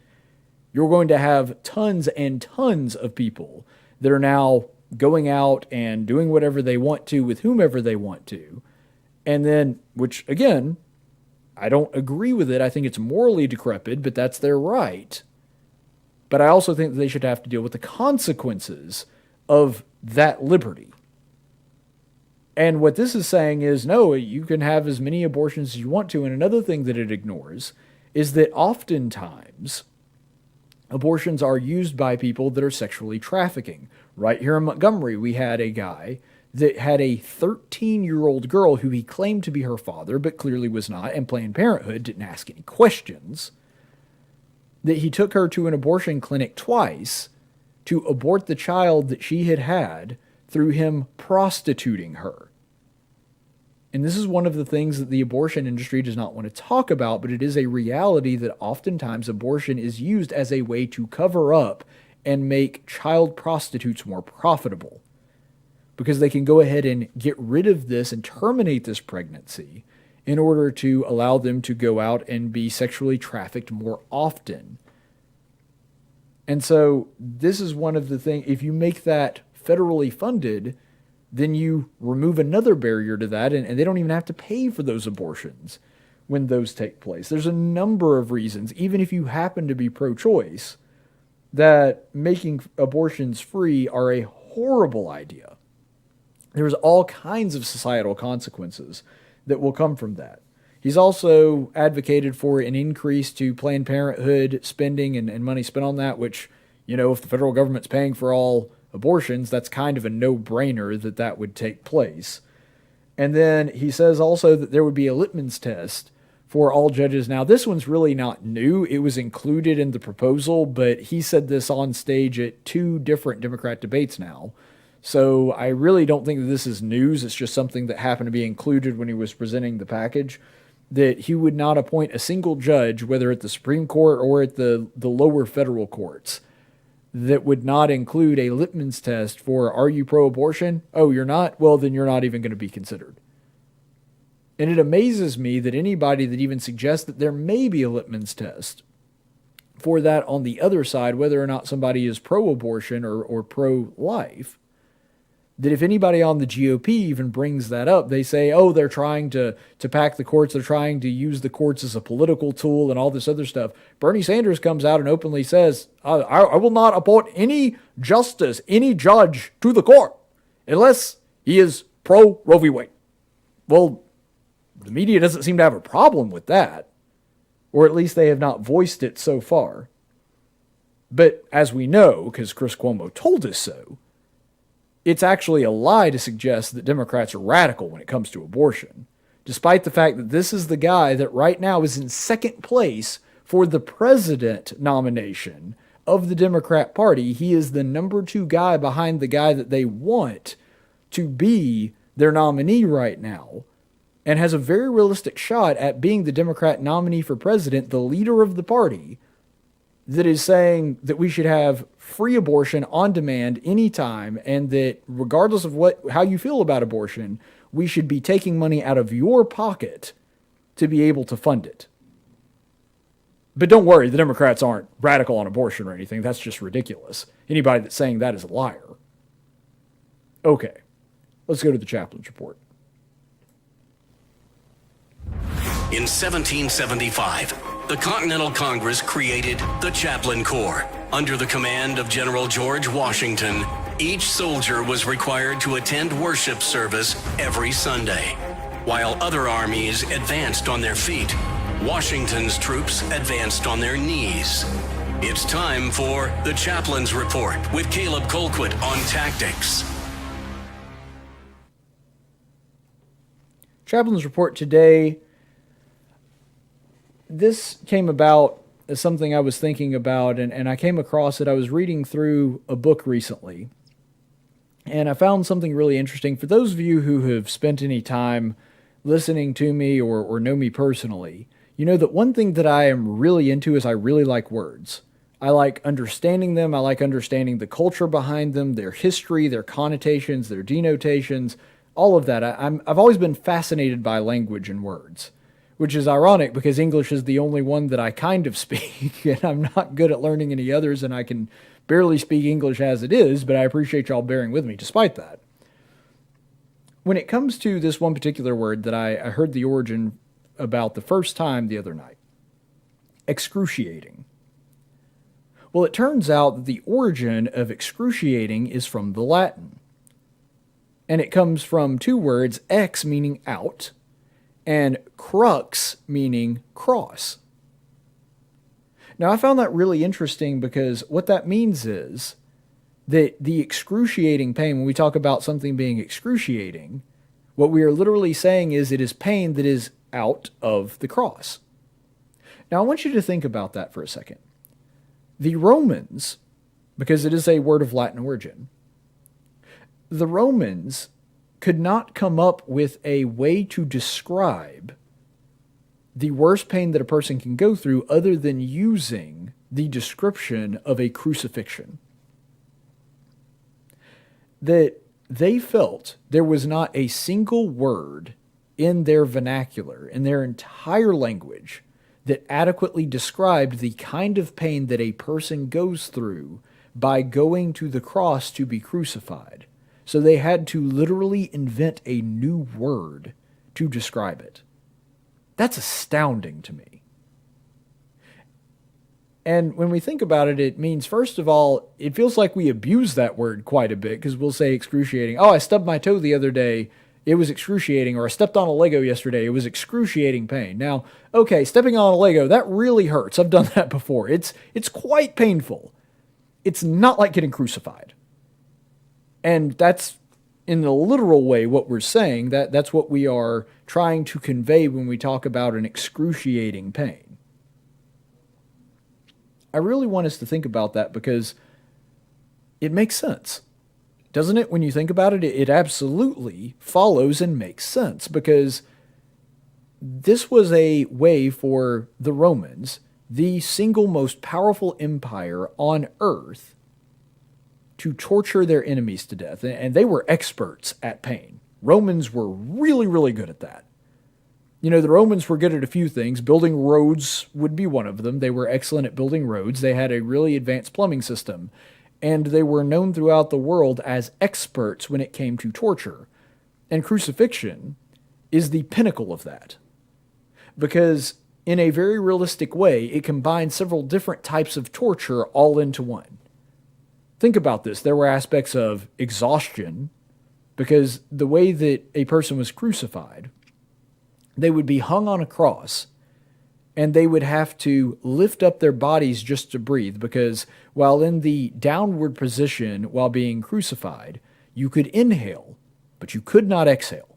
You're going to have tons and tons of people that are now going out and doing whatever they want to with whomever they want to. And then, which again, I don't agree with it. I think it's morally decrepit, but that's their right. But I also think that they should have to deal with the consequences of that liberty. And what this is saying is, no, you can have as many abortions as you want to. And another thing that it ignores is that oftentimes abortions are used by people that are sexually trafficking. Right here in Montgomery, we had a guy that had a 13-year-old girl who he claimed to be her father, but clearly was not, and Planned Parenthood didn't ask any questions, that he took her to an abortion clinic twice to abort the child that she had had through him prostituting her. And this is one of the things that the abortion industry does not want to talk about, but it is a reality that oftentimes abortion is used as a way to cover up and make child prostitutes more profitable, because they can go ahead and get rid of this and terminate this pregnancy in order to allow them to go out and be sexually trafficked more often. And so this is one of the things, if you make that federally funded, then you remove another barrier to that, and they don't even have to pay for those abortions when those take place. There's a number of reasons, even if you happen to be pro-choice, that making abortions free are a horrible idea. There's all kinds of societal consequences that will come from that. He's also advocated for an increase to Planned Parenthood spending and money spent on that, which, you know, if the federal government's paying for all abortions, that's kind of a no-brainer that that would take place. And then he says also that there would be a litmus test for all judges. Now, this one's really not new. It was included in the proposal, but he said this on stage at 2 different Democrat debates now. So I really don't think that this is news. It's just something that happened to be included when he was presenting the package, that he would not appoint a single judge, whether at the Supreme Court or at the lower federal courts, that would not include a litmus test for, are you pro-abortion? Oh, you're not? Well, then you're not even going to be considered. And it amazes me that anybody that even suggests that there may be a litmus test for that on the other side, whether or not somebody is pro-abortion or pro-life, that if anybody on the GOP even brings that up, they say, oh, they're trying to pack the courts, they're trying to use the courts as a political tool and all this other stuff. Bernie Sanders comes out and openly says, I will not appoint any justice, any judge to the court unless he is pro-Roe v. Wade. Well, the media doesn't seem to have a problem with that, or at least they have not voiced it so far. But as we know, because Chris Cuomo told us so, It's actually a lie to suggest that Democrats are radical when it comes to abortion, despite the fact that this is the guy that right now is in second place for the president nomination of the Democrat Party. He is the number 2 guy behind the guy that they want to be their nominee right now, and has a very realistic shot at being the Democrat nominee for president, the leader of the party that is saying that we should have free abortion on demand anytime, and that regardless of how you feel about abortion, we should be taking money out of your pocket to be able to fund it. But don't worry, the Democrats aren't radical on abortion or anything. That's just ridiculous. Anybody that's saying that is a liar. Okay, let's go to the chaplain's report. In 1775, the Continental Congress created the Chaplain Corps. Under the command of General George Washington, each soldier was required to attend worship service every Sunday. While other armies advanced on their feet, Washington's troops advanced on their knees. It's time for the Chaplain's Report with Caleb Colquitt on tactics. Chaplain's Report today. This came about as something I was thinking about, and I came across it. I was reading through a book recently, and I found something really interesting. For those of you who have spent any time listening to me or know me personally, you know that one thing that I am really into is I really like words. I like understanding them. I like understanding the culture behind them, their history, their connotations, their denotations, all of that. I've always been fascinated by language and words, which is ironic because English is the only one that I kind of speak, and I'm not good at learning any others, and I can barely speak English as it is, but I appreciate y'all bearing with me despite that. When it comes to this one particular word that I heard the origin about the first time the other night, excruciating. Well, it turns out that the origin of excruciating is from the Latin, and it comes from 2 words, ex meaning out, and crux meaning cross. Now, I found that really interesting because what that means is that the excruciating pain, when we talk about something being excruciating, what we are literally saying is it is pain that is out of the cross. Now, I want you to think about that for a second. The Romans, because it is a word of Latin origin, the Romans could not come up with a way to describe the worst pain that a person can go through other than using the description of a crucifixion. That they felt there was not a single word in their vernacular, in their entire language, that adequately described the kind of pain that a person goes through by going to the cross to be crucified. So they had to literally invent a new word to describe it. That's astounding to me. And when we think about it, it means, first of all, it feels like we abuse that word quite a bit because we'll say excruciating. Oh, I stubbed my toe the other day. It was excruciating. Or I stepped on a Lego yesterday. It was excruciating pain. Now, okay, stepping on a Lego, that really hurts. I've done that before. It's quite painful. It's not like getting crucified. And that's, in the literal way, what we're saying. That's what we are trying to convey when we talk about an excruciating pain. I really want us to think about that because it makes sense. Doesn't it? When you think about it, it absolutely follows and makes sense because this was a way for the Romans, the single most powerful empire on earth, to torture their enemies to death. And they were experts at pain. Romans were really, really good at that. You know, the Romans were good at a few things. Building roads would be one of them. They were excellent at building roads. They had a really advanced plumbing system. And they were known throughout the world as experts when it came to torture. And crucifixion is the pinnacle of that. Because in a very realistic way, it combines several different types of torture all into one. Think about this. There were aspects of exhaustion, because the way that a person was crucified, they would be hung on a cross, and they would have to lift up their bodies just to breathe, because while in the downward position while being crucified, You could inhale, but you could not exhale.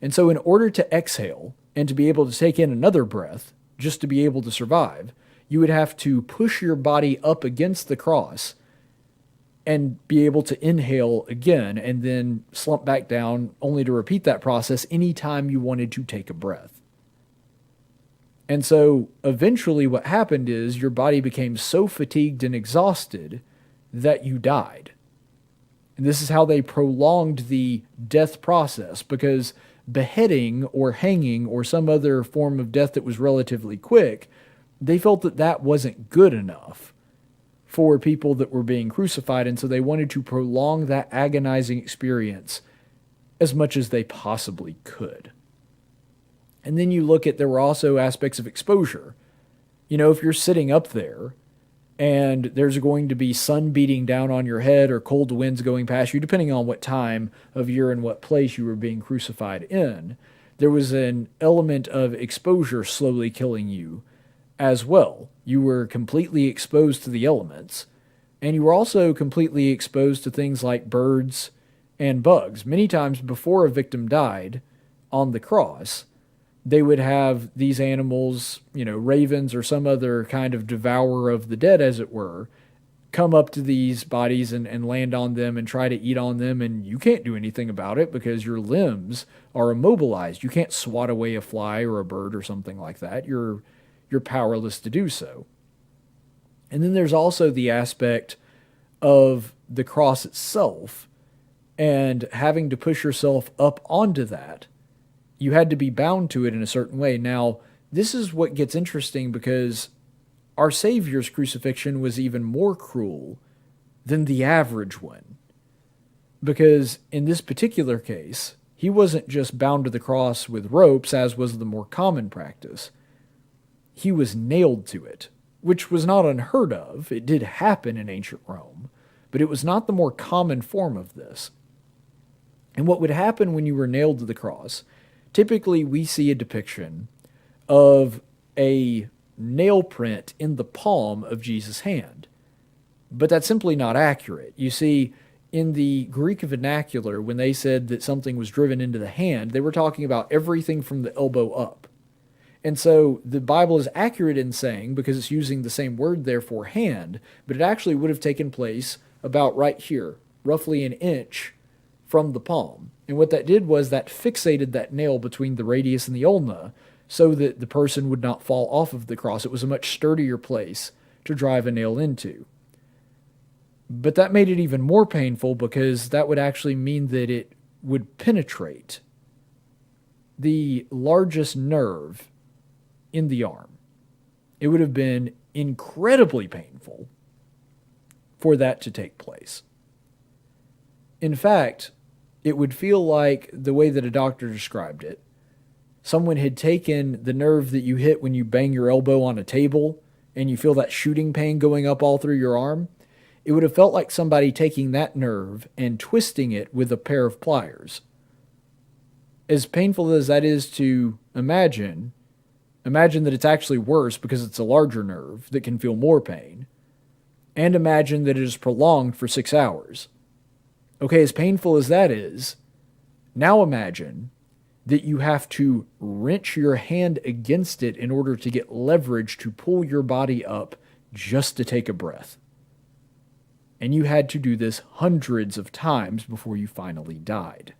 And so in order to exhale and to be able to take in another breath, just to be able to survive, you would have to push your body up against the cross and be able to inhale again and then slump back down, only to repeat that process anytime you wanted to take a breath. And so eventually what happened is your body became so fatigued and exhausted that you died. And this is how they prolonged the death process, because beheading or hanging or some other form of death that was relatively quick, they felt that that wasn't good enough for people that were being crucified, and so they wanted to prolong that agonizing experience as much as they possibly could. And then you look at, there were also aspects of exposure. You know, if you're sitting up there and there's going to be sun beating down on your head or cold winds going past you, depending on what time of year and what place you were being crucified in, there was an element of exposure slowly killing you as well. You were completely exposed to the elements, and you were also completely exposed to things like birds and bugs. Many times before a victim died on the cross, they would have these animals, you know, ravens or some other kind of devourer of the dead, as it were, come up to these bodies and land on them and try to eat on them, and you can't do anything about it because your limbs are immobilized. You can't swat away a fly or a bird or something like that. You're powerless to do so. And then there's also the aspect of the cross itself and having to push yourself up onto that. You had to be bound to it in a certain way. Now, this is what gets interesting, because our Savior's crucifixion was even more cruel than the average one. Because in this particular case, he wasn't just bound to the cross with ropes, as was the more common practice. He was nailed to it, which was not unheard of. It did happen in ancient Rome, but it was not the more common form of this. And what would happen when you were nailed to the cross, typically we see a depiction of a nail print in the palm of Jesus' hand. But that's simply not accurate. You see, in the Greek vernacular, when they said that something was driven into the hand, they were talking about everything from the elbow up. And so the Bible is accurate in saying, because it's using the same word there for hand, but it actually would have taken place about right here, roughly an inch from the palm. And what that did was that fixated that nail between the radius and the ulna so that the person would not fall off of the cross. It was a much sturdier place to drive a nail into. But that made it even more painful, because that would actually mean that it would penetrate the largest nerve in the arm. It would have been incredibly painful for that to take place. In fact, it would feel like, the way that a doctor described it, someone had taken the nerve that you hit when you bang your elbow on a table and you feel that shooting pain going up all through your arm. It would have felt like somebody taking that nerve and twisting it with a pair of pliers. As painful as that is to imagine that it's actually worse because it's a larger nerve that can feel more pain, and imagine that it is prolonged for 6 hours. Okay, as painful as that is, now imagine that you have to wrench your hand against it in order to get leverage to pull your body up just to take a breath. And you had to do this hundreds of times before you finally died.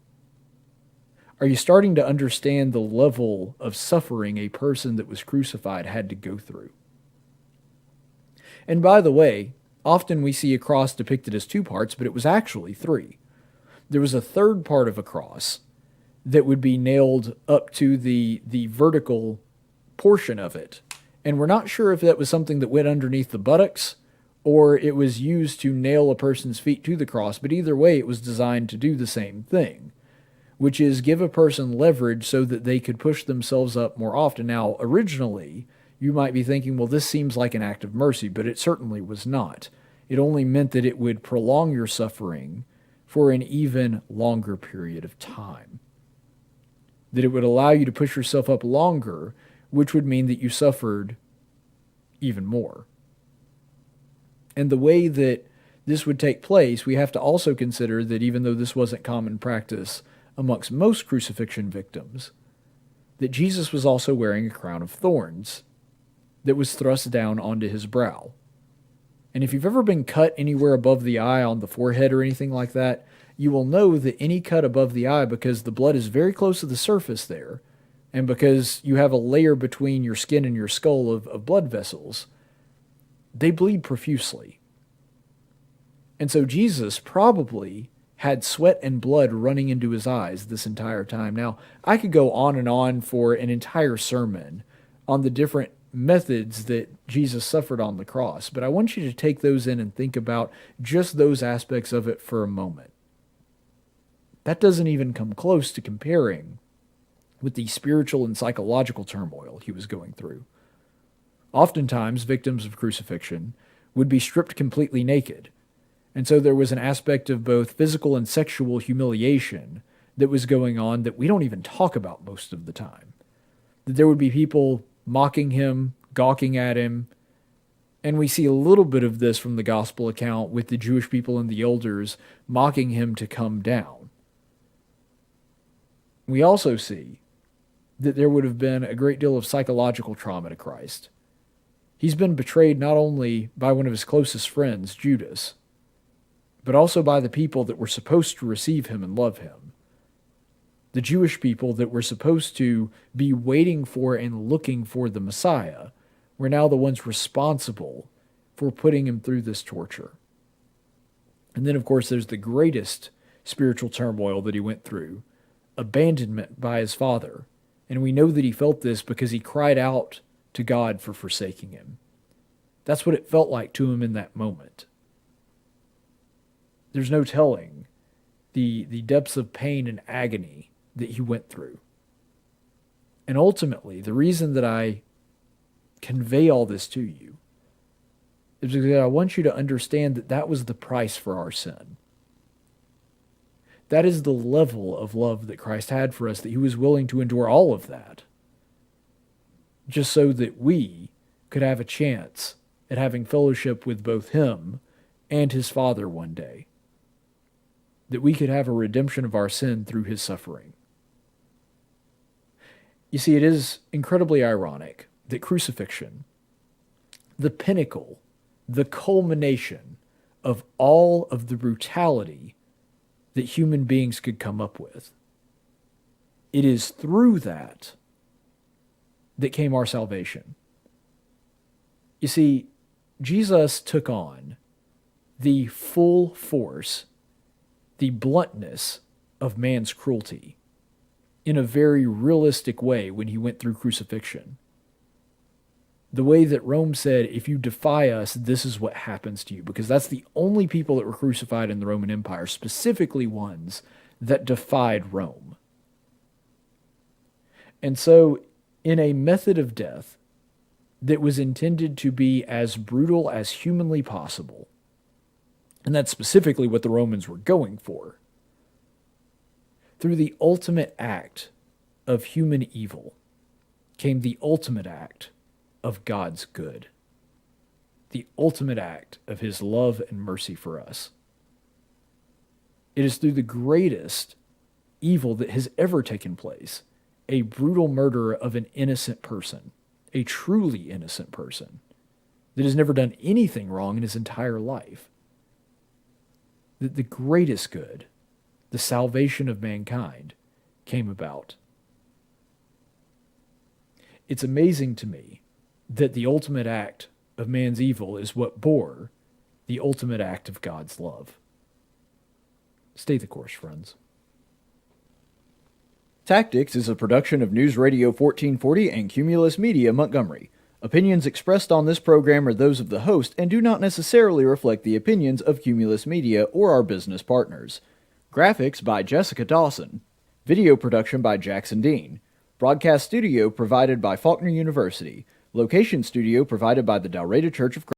Are you starting to understand the level of suffering a person that was crucified had to go through? And by the way, often we see a cross depicted as 2 parts, but it was actually 3. There was a third part of a cross that would be nailed up to the vertical portion of it. And we're not sure if that was something that went underneath the buttocks or it was used to nail a person's feet to the cross, but either way it was designed to do the same thing, which is give a person leverage so that they could push themselves up more often. Now, originally, you might be thinking, well, this seems like an act of mercy, but it certainly was not. It only meant that it would prolong your suffering for an even longer period of time. That it would allow you to push yourself up longer, which would mean that you suffered even more. And the way that this would take place, we have to also consider that even though this wasn't common practice amongst most crucifixion victims, that Jesus was also wearing a crown of thorns that was thrust down onto his brow. And if you've ever been cut anywhere above the eye on the forehead or anything like that, you will know that any cut above the eye, because the blood is very close to the surface there, and because you have a layer between your skin and your skull of blood vessels, they bleed profusely. And so Jesus probably had sweat and blood running into his eyes this entire time. Now, I could go on and on for an entire sermon on the different methods that Jesus suffered on the cross, but I want you to take those in and think about just those aspects of it for a moment. That doesn't even come close to comparing with the spiritual and psychological turmoil he was going through. Oftentimes, victims of crucifixion would be stripped completely naked, and so there was an aspect of both physical and sexual humiliation that was going on that we don't even talk about most of the time. That there would be people mocking him, gawking at him, and we see a little bit of this from the gospel account with the Jewish people and the elders mocking him to come down. We also see that there would have been a great deal of psychological trauma to Christ. He's been betrayed not only by one of his closest friends, Judas, but also by the people that were supposed to receive him and love him. The Jewish people that were supposed to be waiting for and looking for the Messiah were now the ones responsible for putting him through this torture. And then, of course, there's the greatest spiritual turmoil that he went through, abandonment by his father. And we know that he felt this because he cried out to God for forsaking him. That's what it felt like to him in that moment. There's no telling the depths of pain and agony that he went through. And ultimately, the reason that I convey all this to you is because I want you to understand that that was the price for our sin. That is the level of love that Christ had for us, that he was willing to endure all of that, just so that we could have a chance at having fellowship with both him and his Father one day, that we could have a redemption of our sin through his suffering. You see, it is incredibly ironic that crucifixion, the pinnacle, the culmination of all of the brutality that human beings could come up with, it is through that came our salvation. You see, Jesus took on the full force, the bluntness of man's cruelty in a very realistic way when he went through crucifixion. The way that Rome said, if you defy us, this is what happens to you, because that's the only people that were crucified in the Roman Empire, specifically ones that defied Rome. And so, in a method of death that was intended to be as brutal as humanly possible, and that's specifically what the Romans were going for, through the ultimate act of human evil came the ultimate act of God's good, the ultimate act of his love and mercy for us. It is through the greatest evil that has ever taken place, a brutal murder of an innocent person, a truly innocent person, that has never done anything wrong in his entire life, that the greatest good, the salvation of mankind, came about. It's amazing to me that the ultimate act of man's evil is what bore the ultimate act of God's love. Stay the course, friends. Tactics is a production of News Radio 1440 and Cumulus Media Montgomery. Opinions expressed on this program are those of the host and do not necessarily reflect the opinions of Cumulus Media or our business partners. Graphics by Jessica Dawson. Video production by Jackson Dean. Broadcast studio provided by Faulkner University. Location studio provided by the Dalraida Church of Christ.